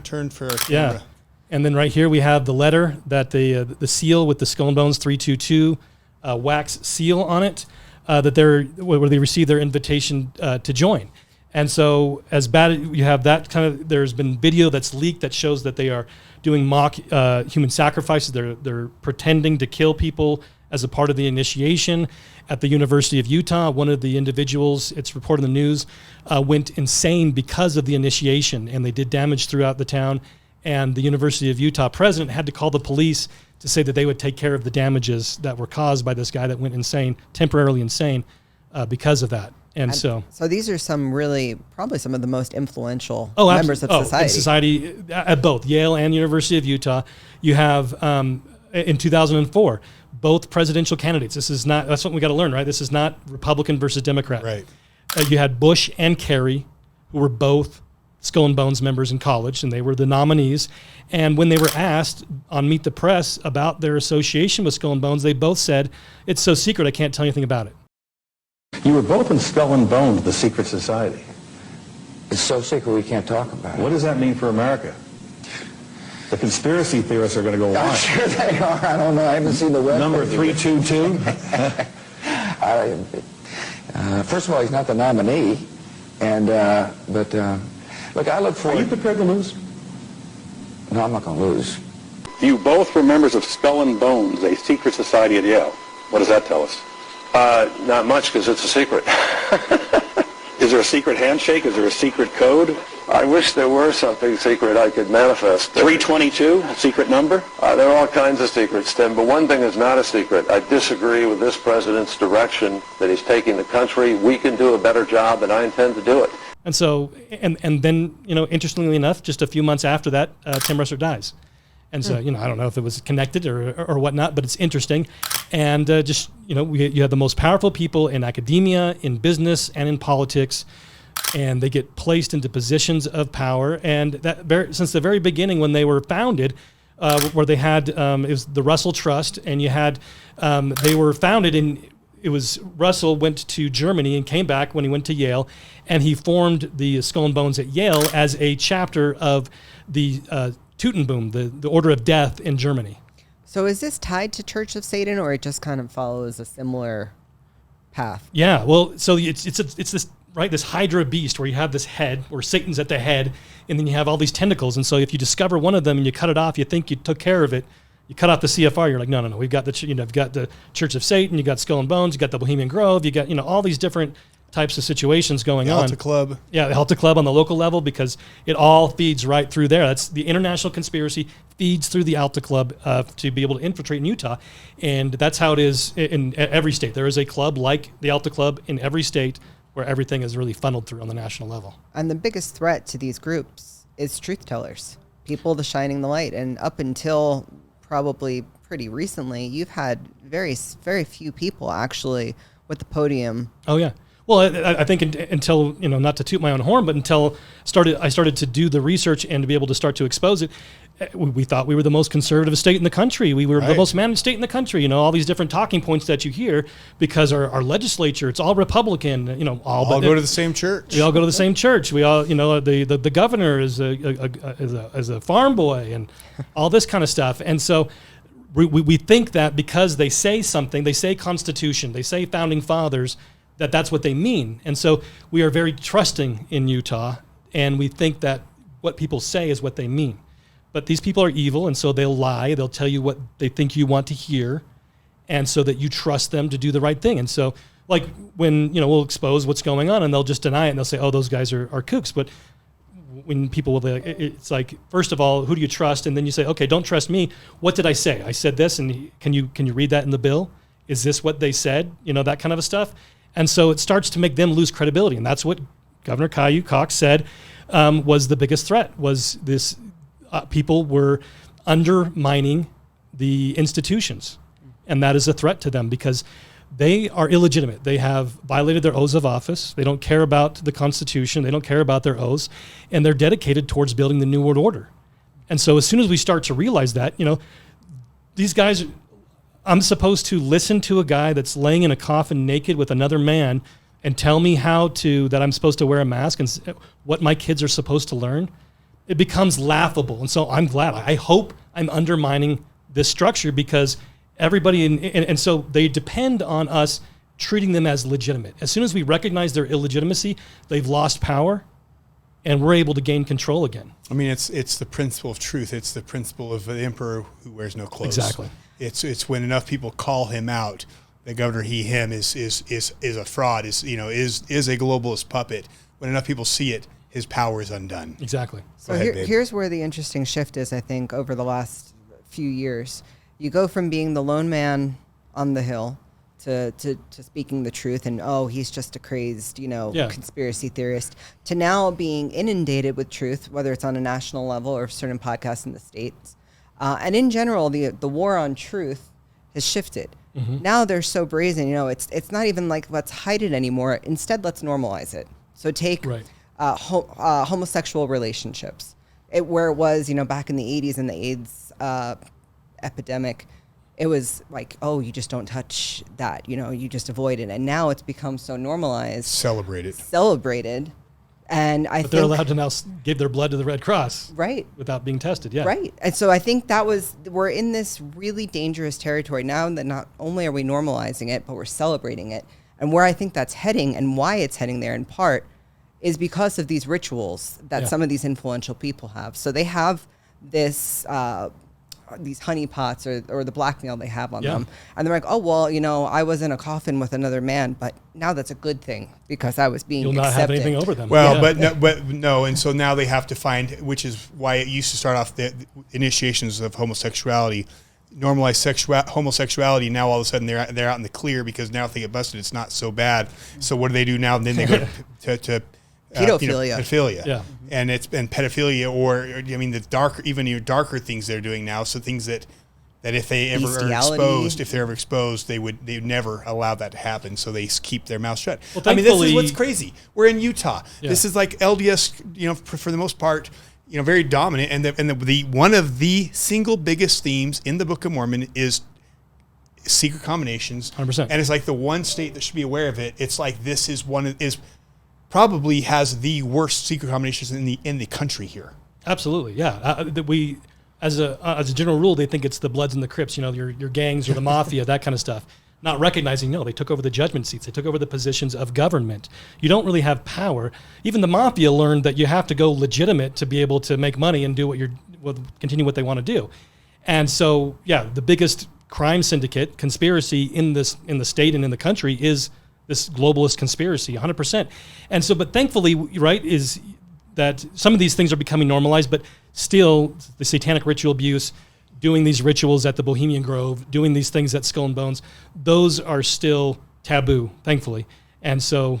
Turn for our Yeah. camera. And then right here we have the letter that the seal with the Skull and Bones 322 wax seal on it, where they receive their invitation to join. And so as bad, you have that kind of, there's been video that's leaked that shows that they are doing mock human sacrifices. They're pretending to kill people as a part of the initiation. At the University of Utah, one of the individuals, it's reported in the news, went insane because of the initiation, and they did damage throughout the town. And the University of Utah president had to call the police to say that they would take care of the damages that were caused by this guy that went insane, temporarily insane, because of that. And so these are probably some of the most influential Oh, members of society. In society at both Yale and University of Utah. You have in 2004 both presidential candidates. That's what we got to learn, right? This is not Republican versus Democrat. Right. You had Bush and Kerry, who were both Skull and Bones members in college, and they were the nominees. And when they were asked on Meet the Press about their association with Skull and Bones, they both said, "It's so secret, I can't tell you anything about it." You were both in Skull and Bones, the secret society. It's so secret we can't talk about it. What does that mean for America? The conspiracy theorists are going to go I'm wild. sure they are. I don't know. I haven't seen the web. Number page. 322? First of all, he's not the nominee. But look, I look Are forward. you prepared to lose? No, I'm not going to lose. You both were members of Skull and Bones, a secret society at Yale. What does that tell us? Not much, because it's a secret. Is there a secret handshake? Is there a secret code? I wish there were something secret I could manifest. 322, secret number? There are all kinds of secrets, Tim, but one thing is not a secret. I disagree with this president's direction that he's taking the country. We can do a better job, and I intend to do it. And so, and then, interestingly enough, just a few months after that, Tim Russert dies. And so, I don't know if it was connected or whatnot, but it's interesting. And you have the most powerful people in academia, in business, and in politics, and they get placed into positions of power. And since the very beginning, when they were founded, where they had it was the Russell Trust, and you had they were founded in. It was Russell went to Germany and came back when he went to Yale, and he formed the Skull and Bones at Yale as a chapter of the Tutenboom, the Order of Death in Germany. So is this tied to Church of Satan, or it just kind of follows a similar path? Yeah, well, so it's this right, this Hydra beast where you have this head, where Satan's at the head, and then you have all these tentacles. And so if you discover one of them and you cut it off, you think you took care of it. You cut off the CFR, you're like, no, we've got you've got the Church of Satan, you got Skull and Bones, you got the Bohemian Grove, you got all these different types of situations going on. Alta Club. Yeah, the Alta Club on the local level, because it all feeds right through there. That's the international conspiracy feeds through the Alta Club to be able to infiltrate in Utah. And that's how it is in every state. There is a club like the Alta Club in every state where everything is really funneled through on the national level. And the biggest threat to these groups is truth tellers, people shining the light. And up until probably pretty recently, you've had very, very few people actually with the podium. Oh, yeah. Well, I think until, not to toot my own horn, but until I started to do the research and to be able to start to expose it, We thought we were the most conservative state in the country. We were the Right. most managed state in the country. All these different talking points that you hear because our legislature, it's all Republican. All go to the same church. We all go to the same church. We all, the governor is a farm boy and all this kind of stuff. And so we think that because they say something, they say Constitution, they say Founding Fathers, that's what they mean. And so we are very trusting in Utah, and we think that what people say is what they mean. But these people are evil, and so they'll lie. They'll tell you what they think you want to hear, and so that you trust them to do the right thing. And so, like when we'll expose what's going on, and they'll just deny it, and they'll say, "Oh, those guys are kooks." But when people will, it's like, first of all, who do you trust? And then you say, "Okay, don't trust me. What did I say? I said this, and can you read that in the bill? Is this what they said?" That kind of stuff. And so it starts to make them lose credibility, and that's what Governor Caillou Cox said was the biggest threat. Was this? People were undermining the institutions, and that is a threat to them because they are illegitimate. They have violated their oaths of office. They don't care about the Constitution. They don't care about their oaths, and they're dedicated towards building the New World Order. And so as soon as we start to realize that, these guys, I'm supposed to listen to a guy that's laying in a coffin naked with another man and tell me that I'm supposed to wear a mask and what my kids are supposed to learn. It becomes laughable. And so I'm glad. I hope I'm undermining this structure because everybody, and so they depend on us treating them as legitimate. As soon as we recognize their illegitimacy, they've lost power, and we're able to gain control again. I mean, it's the principle of truth. It's the principle of the emperor who wears no clothes. Exactly. It's when enough people call him out, the governor, him is a fraud, is a globalist puppet. When enough people see it, his power is undone. Exactly. So here's where the interesting shift is, I think, over the last few years. You go from being the lone man on the hill to speaking the truth and, he's just a crazed, conspiracy theorist, to now being inundated with truth, whether it's on a national level or certain podcasts in the States. And in general, the war on truth has shifted. Mm-hmm. Now they're so brazen, it's not even like let's hide it anymore. Instead, let's normalize it. So take... Right. Homosexual relationships, where it was, back in the 80s in the AIDS epidemic, it was like, you just don't touch that, you just avoid it. And now it's become so normalized. Celebrated. And I think they're allowed to now give their blood to the Red Cross. Right. Without being tested, yeah. Right. And so I think we're in this really dangerous territory now that not only are we normalizing it, but we're celebrating it. And where I think that's heading and why it's heading there in part is because of these rituals that some of these influential people have. So they have this, these honeypots or the blackmail they have on them. And they're like, I was in a coffin with another man, but now that's a good thing because I was being accepted. You'll not have anything over them. Well, but no. And so now they have to find, which is why it used to start off the initiations of homosexuality, normalized homosexuality. Now all of a sudden they're out in the clear because now if they get busted, it's not so bad. So what do they do now? And then they go to pedophilia. Yeah. And pedophilia, or the darker, even your darker things they're doing now. So things that if they ever are exposed, they would never allow that to happen. So they keep their mouth shut. Well, this is what's crazy. We're in Utah. Yeah. This is like LDS, for the most part, very dominant. And the one of the single biggest themes in the Book of Mormon is secret combinations. 100%. And it's like the one state that should be aware of it. It's like this is probably has the worst secret combinations in the country here. Absolutely, yeah. We, as a general rule, they think it's the Bloods and the Crips, your gangs or the mafia, that kind of stuff. Not recognizing, no, they took over the judgment seats. They took over the positions of government. You don't really have power. Even the mafia learned that you have to go legitimate to be able to make money and do continue what they want to do. And so, the biggest crime syndicate conspiracy in the state and in the country is this globalist conspiracy, 100%. And so, but thankfully, right, is that some of these things are becoming normalized, but still the satanic ritual abuse, doing these rituals at the Bohemian Grove, doing these things at Skull and Bones, those are still taboo, thankfully. And so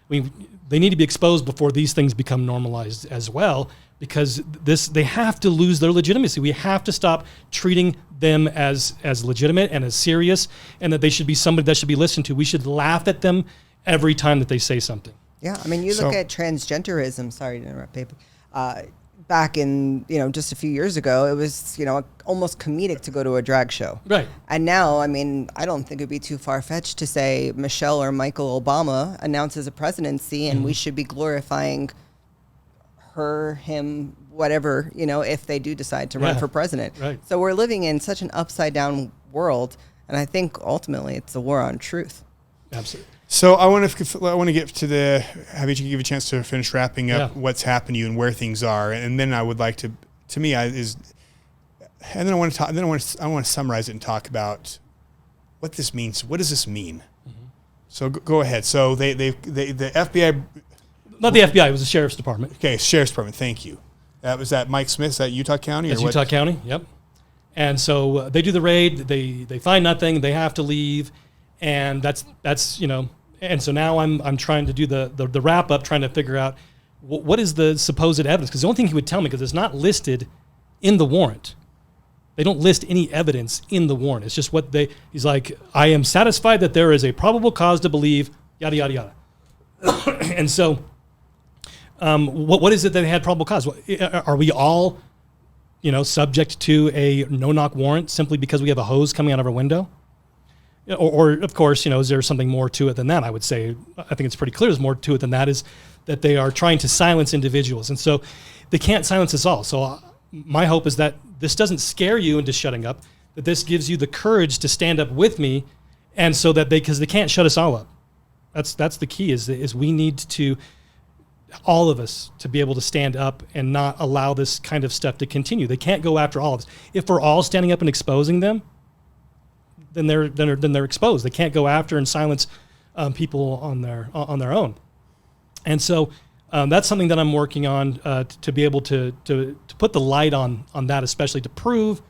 they need to be exposed before these things become normalized as well, because they have to lose their legitimacy. We have to stop treating them as legitimate and as serious, and that they should be somebody that should be listened to. We should laugh at them every time that they say something. Yeah, you look at transgenderism. Sorry to interrupt, baby. back in, just a few years ago, it was, almost comedic to go to a drag show. Right. And now, I mean, I don't think it'd be too far-fetched to say Michelle or Michael Obama announces a presidency and we should be glorifying her, him, whatever, if they do decide to run for president. Right. So we're living in such an upside-down world, and I think ultimately it's a war on truth. Absolutely. So I want to get to have each of you give a chance to finish wrapping up what's happened to you and where things are, and then I would like to and then I want to talk. Then I want to summarize it and talk about what this means. What does this mean? Mm-hmm. So go ahead. So the FBI, not the FBI, it was the sheriff's department. Okay, sheriff's department. Thank you. Was that Mike Smith? Is that Utah County? That's Utah County. Yep. And so they do the raid. They find nothing. They have to leave, and that's. And so now I'm trying to do the wrap up, trying to figure out what is the supposed evidence, because the only thing he would tell me, because it's not listed in the warrant. They don't list any evidence in the warrant. It's just he's like, I am satisfied that there is a probable cause to believe, yada, yada, yada. And so what is it that they had probable cause? Are we all, subject to a no-knock warrant simply because we have a hose coming out of our window? Or of course, is there something more to it than that? I would say, I think it's pretty clear there's more to it than that, is that they are trying to silence individuals. And so they can't silence us all. So my hope is that this doesn't scare you into shutting up, that this gives you the courage to stand up with me, and so that because they can't shut us all up. That's the key, is we need to, all of us, to be able to stand up and not allow this kind of stuff to continue. They can't go after all of us. If we're all standing up and exposing them, then they're exposed. They can't go after and silence people on their own. And so that's something that I'm working on to be able to put the light on that, especially to prove,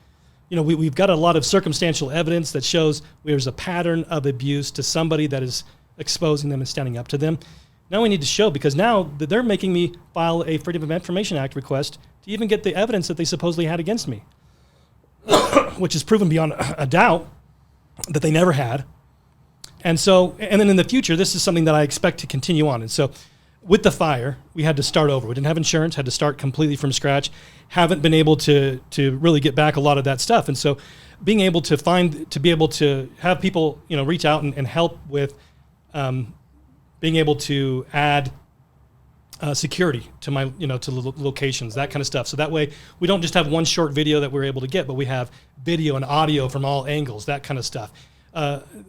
we've got a lot of circumstantial evidence that shows there's a pattern of abuse to somebody that is exposing them and standing up to them. Now we need to show, because now they're making me file a Freedom of Information Act request to even get the evidence that they supposedly had against me, which is proven beyond a doubt that they never had. And then in the future, this is something that I expect to continue on. And so with the fire, we had to start over. We didn't have insurance, had to start completely from scratch, haven't been able to really get back a lot of that stuff. And so being able to be able to have people, reach out and help with being able to add security to my, to locations, that kind of stuff. So that way we don't just have one short video that we're able to get, but we have video and audio from all angles, that kind of stuff.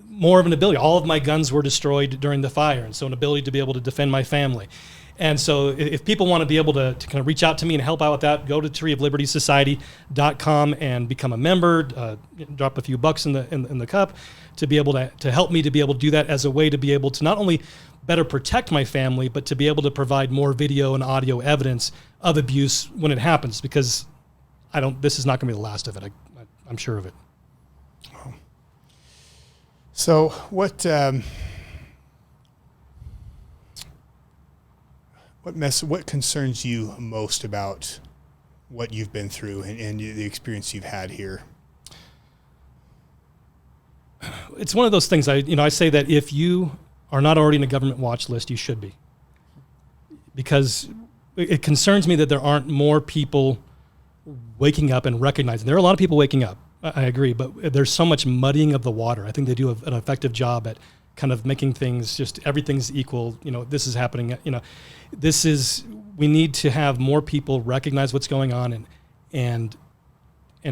More of an ability. All of my guns were destroyed during the fire, and so an ability to be able to defend my family. And so if people want to be able to kind of reach out to me and help out with that, go to treeoflibertysociety.com and become a member, drop a few bucks in the cup to be able to help me to be able to do that, as a way to be able to not only better protect my family, but to be able to provide more video and audio evidence of abuse when it happens, because this is not going to be the last of it. I'm sure of it. So what concerns you most about what you've been through and the experience you've had here? It's one of those things. I say that if you are not already in a government watch list, you should be, because it concerns me that there aren't more people waking up and recognizing. There are a lot of people waking up. I agree, but there's so much muddying of the water. I think they do an effective job at kind of making things just everything's equal. This is happening. We need to have more people recognize what's going on and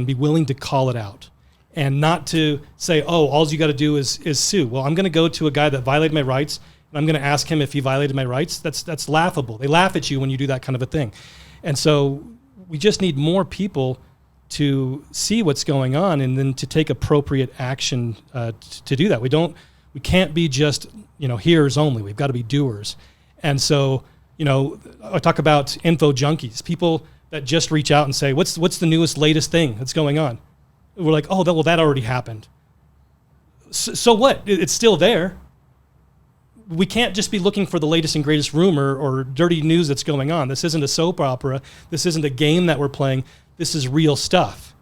be willing to call it out, and not to say, oh, all you got to do is sue. Well, I'm going to go to a guy that violated my rights, and I'm going to ask him if he violated my rights. That's laughable. They laugh at you when you do that kind of a thing. And so we just need more people to see what's going on, and then to take appropriate action to do that. We can't be just hearers only. We've got to be doers. And so I talk about info junkies, people that just reach out and say, what's the newest, latest thing that's going on? We're like, oh, that already happened. So what? It's still there. We can't just be looking for the latest and greatest rumor or dirty news that's going on. This isn't a soap opera. This isn't a game that we're playing. This is real stuff.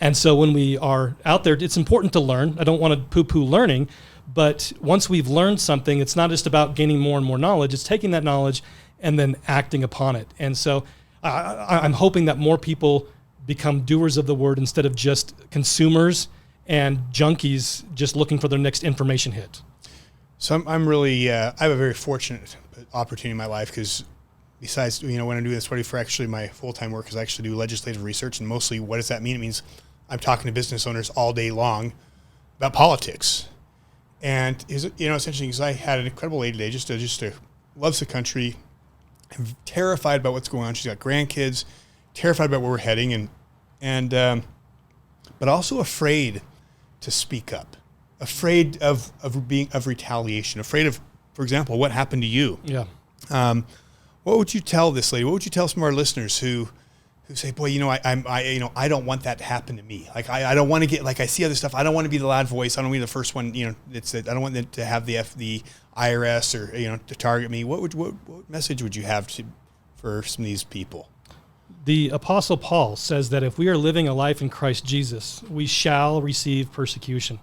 And so when we are out there, it's important to learn. I don't want to poo-poo learning, but once we've learned something, it's not just about gaining more and more knowledge. It's taking that knowledge and then acting upon it. And so I'm hoping that more people become doers of the word instead of just consumers and junkies just looking for their next information hit. So I'm really, I have a very fortunate opportunity in my life because besides, when I do this study for actually my full-time work is I actually do legislative research, and mostly what does that mean? It means I'm talking to business owners all day long about politics. And it's interesting because I had an incredible lady today, just loves the country, terrified about what's going on. She's got grandkids, terrified about where we're heading, but also afraid to speak up, afraid of retaliation, afraid of, for example, what happened to you. Yeah. What would you tell this lady? What would you tell some of our listeners who say, boy, I don't want that to happen to me. Like I don't want to get, like I see other stuff. I don't want to be the loud voice. I don't want to be the first one. I don't want them to have the IRS or to target me. What message would you have for some of these people? The Apostle Paul says that if we are living a life in Christ Jesus, we shall receive persecution.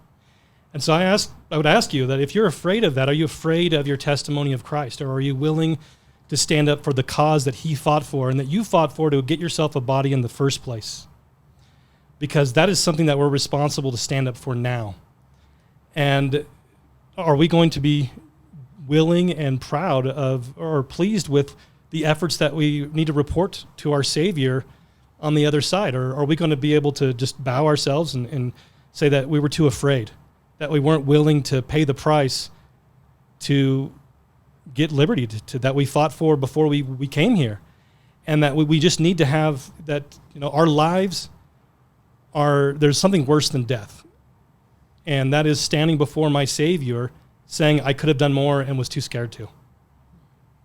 And so I would ask you that if you're afraid of that, are you afraid of your testimony of Christ, or are you willing to stand up for the cause that he fought for and that you fought for to get yourself a body in the first place? Because that is something that we're responsible to stand up for now. And are we going to be willing and proud of or pleased with the efforts that we need to report to our Savior on the other side? Or are we going to be able to just bow ourselves and say that we were too afraid, that we weren't willing to pay the price to get liberty that we fought for before we came here, and that we just need to have that, our lives there's something worse than death, and that is standing before my Savior saying I could have done more and was too scared to.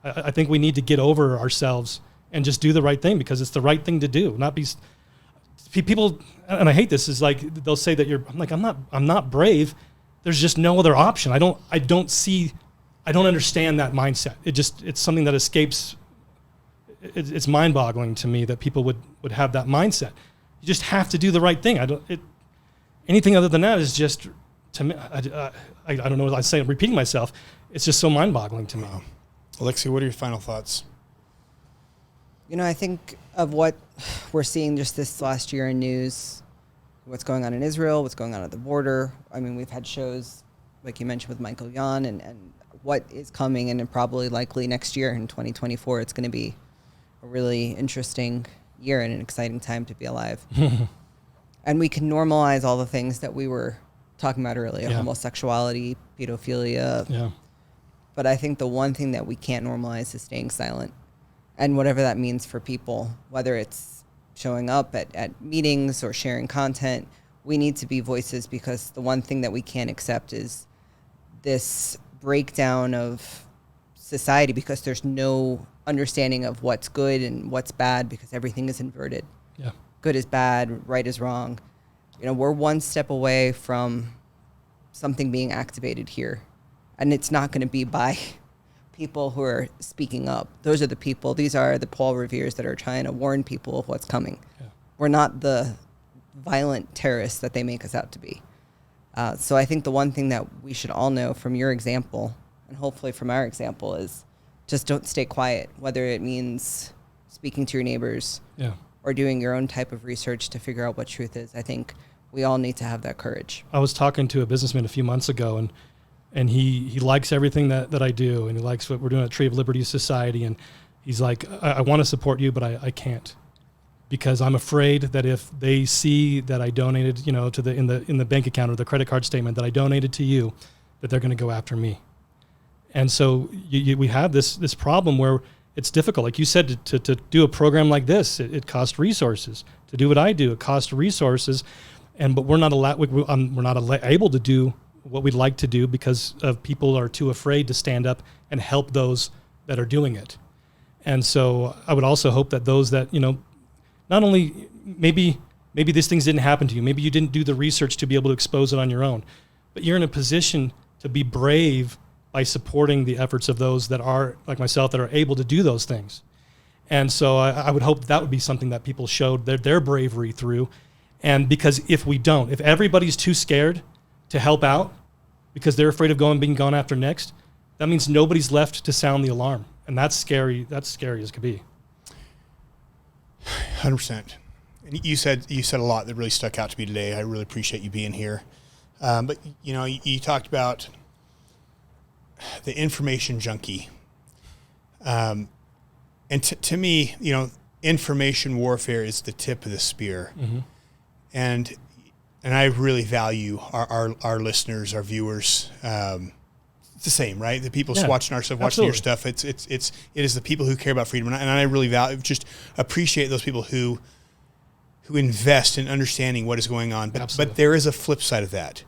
I think we need to get over ourselves and just do the right thing because it's the right thing to do, not be people. And I hate this, is like they'll say that I'm not brave. There's just no other option. I don't understand that mindset. It's something that escapes. It's mind-boggling to me that people would have that mindset. You just have to do the right thing. Anything other than that is just, to me, I don't know what I say. I'm repeating myself. It's just so mind-boggling to me. Wow. Alexia, what are your final thoughts? I think of what we're seeing just this last year in news, what's going on in Israel, what's going on at the border. I mean, we've had shows, like you mentioned, with Michael Yon, and what is coming, and probably likely next year in 2024, it's going to be a really interesting year and an exciting time to be alive. And we can normalize all the things that we were talking about earlier, homosexuality, pedophilia. Yeah. But I think the one thing that we can't normalize is staying silent. And whatever that means for people, whether it's showing up at meetings or sharing content, we need to be voices, because the one thing that we can't accept is this breakdown of society, because there's no understanding of what's good and what's bad, because everything is inverted. Yeah. Good is bad, right is wrong. We're one step away from something being activated here. And it's not going to be by people who are speaking up. These are the Paul Reveres that are trying to warn people of what's coming. Yeah. We're not the violent terrorists that they make us out to be. So I think the one thing that we should all know from your example, and hopefully from our example, is just don't stay quiet, whether it means speaking to your neighbors or doing your own type of research to figure out what truth is. I think we all need to have that courage. I was talking to a businessman a few months ago, and he likes everything that I do, and he likes what we're doing at Tree of Liberty Society, and he's like, I want to support you, but I can't, because I'm afraid that if they see that I donated, to in the bank account or the credit card statement that I donated to you, that they're going to go after me. And so we have this problem where it's difficult. Like you said, to do a program like this, it costs resources. To do what I do, it costs resources, but we're not able to do what we'd like to do because of people are too afraid to stand up and help those that are doing it. And so I would also hope that those that, not only maybe these things didn't happen to you, maybe you didn't do the research to be able to expose it on your own, but you're in a position to be brave by supporting the efforts of those that are, like myself, that are able to do those things. And so I would hope that would be something that people showed their bravery through. And because if everybody's too scared to help out because they're afraid of being gone after next, that means nobody's left to sound the alarm. And that's scary. That's scary as could be. 100%. And you said a lot that really stuck out to me today. I really appreciate you being here. But you talked about the information junkie. And to me, information warfare is the tip of the spear. Mm-hmm. And I really value our listeners, our viewers. It's the same, right? The people watching our stuff, watching your stuff. It is the people who care about freedom, and I really just appreciate those people who invest in understanding what is going on. But there is a flip side of that.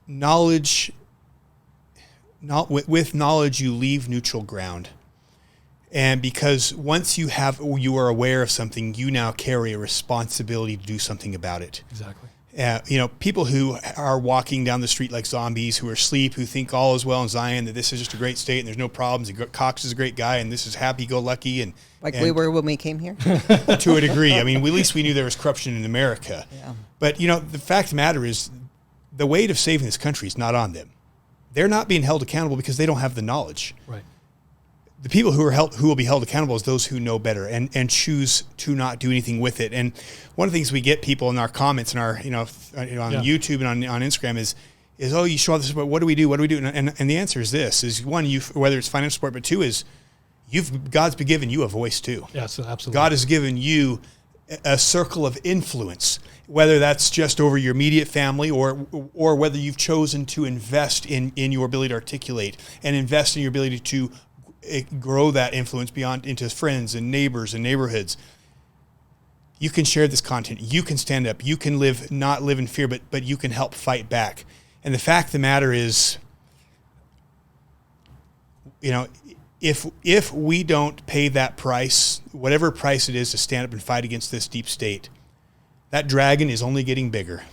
Knowledge. With knowledge, you leave neutral ground, and because once you are aware of something, you now carry a responsibility to do something about it. Exactly. People who are walking down the street like zombies, who are asleep, who think all is well in Zion, that this is just a great state and there's no problems, and Cox is a great guy and this is happy-go-lucky. And we were when we came here? To a degree. I mean, at least we knew there was corruption in America. Yeah. But, the fact of the matter is the weight of saving this country is not on them. They're not being held accountable because they don't have the knowledge. Right. The people who will be held accountable is those who know better and choose to not do anything with it. And one of the things we get people in our comments and our on YouTube and on Instagram is you show all this, but what do we do? What do we do? And the answer is this: is one, whether it's financial support, but two is God's been given you a voice too. Yes, absolutely. God has given you a circle of influence, whether that's just over your immediate family or whether you've chosen to invest in your ability to articulate and invest in your ability to grow that influence beyond into friends and neighbors and neighborhoods. You can share this content. You can stand up. You can not live in fear, but you can help fight back. And the fact of the matter is, if we don't pay that price, whatever price it is to stand up and fight against this deep state, that dragon is only getting bigger.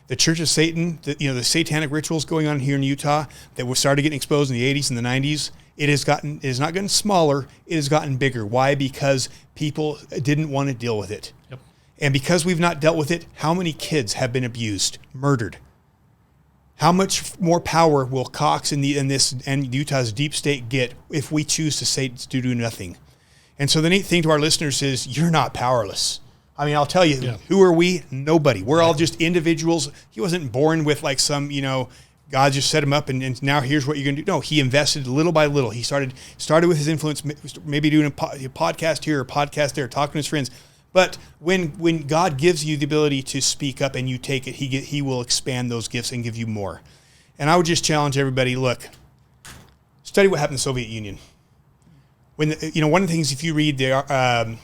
The Church of Satan, the satanic rituals going on here in Utah that were started getting exposed in the 80s and the 90s, it has not gotten smaller, it has gotten bigger. Why? Because people didn't want to deal with it. Yep. And because we've not dealt with it, how many kids have been abused, murdered? How much more power will Cox and Utah's deep state get if we choose to do nothing? And so the neat thing to our listeners is you're not powerless. I mean, I'll tell you, Who are we? Nobody. We're all just individuals. He wasn't born with like some, God just set him up and now here's what you're going to do. No, he invested little by little. He started with his influence, maybe doing a podcast here or a podcast there, talking to his friends. But when God gives you the ability to speak up and you take it, he will expand those gifts and give you more. And I would just challenge everybody, look, study what happened in the Soviet Union. When one of the things, if you read the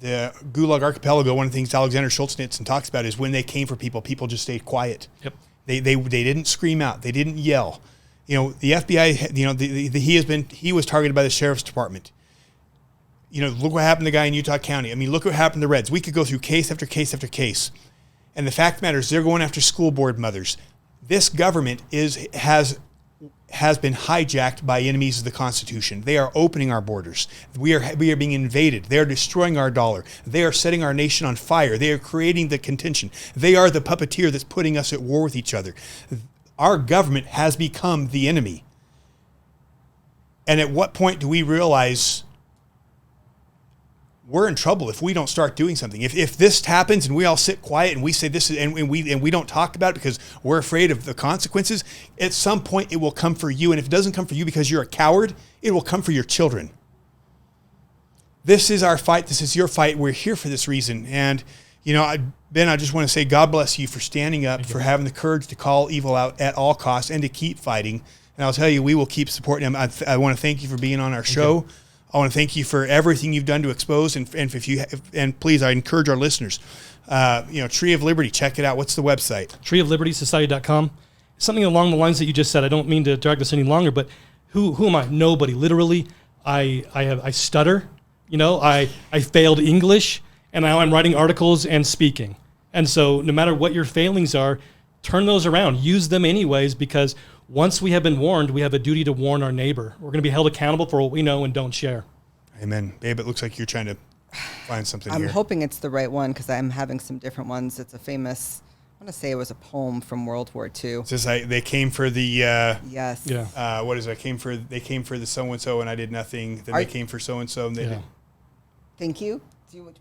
Gulag Archipelago, one of the things Alexander Solzhenitsyn talks about is when they came for people just stayed quiet. Yep. They didn't scream out. They didn't yell. The FBI, he was targeted by the sheriff's department. Look what happened to the guy in Utah County. I mean, look what happened to the Reds. We could go through case after case after case. And the fact of the matter is they're going after school board mothers. This government has been hijacked by enemies of the Constitution. They are opening our borders. We are being invaded. They are destroying our dollar. They are setting our nation on fire. They are creating the contention. They are the puppeteer that's putting us at war with each other. Our government has become the enemy. And at what point do we realize we're in trouble if we don't start doing something? If this happens and we all sit quiet and we say this is, and we don't talk about it because we're afraid of the consequences, at some point it will come for you. And if it doesn't come for you because you're a coward, it will come for your children. This is our fight. This is your fight. We're here for this reason. And, Ben, I just want to say God bless you for standing up, for having the courage to call evil out at all costs and to keep fighting. And I'll tell you, we will keep supporting him. I want to thank you for being on our show. I want to thank you for everything you've done to expose, and please, I encourage our listeners, Tree of Liberty, check it out. What's the website? treeoflibertysociety.com. Something along the lines that you just said. I don't mean to drag this any longer, but who am I? Nobody. Literally, I stutter. I failed English, and now I'm writing articles and speaking. And so, no matter what your failings are, turn those around. Use them anyways, because once we have been warned, we have a duty to warn our neighbor. We're going to be held accountable for what we know and don't share. Amen. Babe, it looks like you're trying to find something I'm here. hoping it's the right one because I'm having some different ones. It's a famous, I want to say it was a poem from World War II. It says they came for the... yes. Yeah. What is it? They came for the so-and-so and I did nothing. Then they came for so-and-so and they did... Thank you.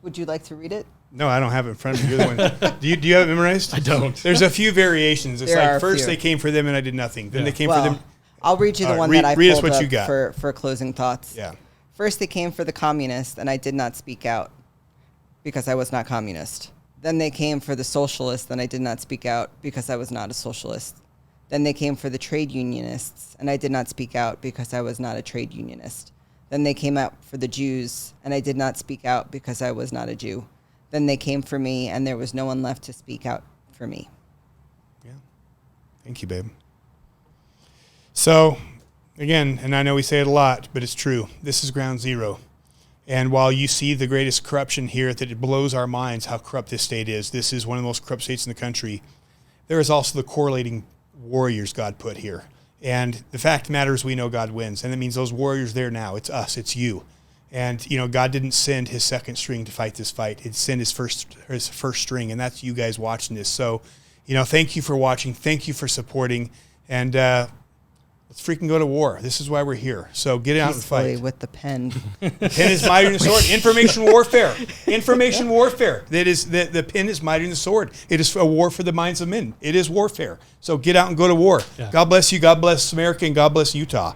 Would you like to read it? No, I don't have it in front of me. You're the one. Do you have it memorized? I don't. There's a few variations. It's There are like a first few. they came for them and I did nothing. Then Yeah. they came for them. I'll read you the All right, one read- that I read us pulled what you up got. for closing thoughts. Yeah. First, they came for the communists, and I did not speak out because I was not communist. Then they came for the socialists, and I did not speak out because I was not a socialist. Then they came for the trade unionists, and I did not speak out because I was not a trade unionist. Then they came out for the Jews, and I did not speak out because I was not a Jew. Then they came for me, and there was no one left to speak out for me. Yeah. Thank you, babe. So, again, and I know we say it a lot, but it's true. This is ground zero. And while you see the greatest corruption here, that it blows our minds how corrupt this state is. This is one of the most corrupt states in the country. There is also the correlating warriors God put here. And the fact of the matter is we know God wins. And that means those warriors there now. It's us. It's you. And, you know, God didn't send his second string to fight this fight. It sent his first string. And that's you guys watching this. So, you know, thank you for watching. Thank you for supporting. And let's freaking go to war. This is why we're here. So get out and Peacefully fight. with the pen. The pen is mightier than the sword. Information warfare. Information warfare. That is the pen is mightier than the sword. It is a war for the minds of men. It is warfare. So get out and go to war. Yeah. God bless you. God bless America, and God bless Utah.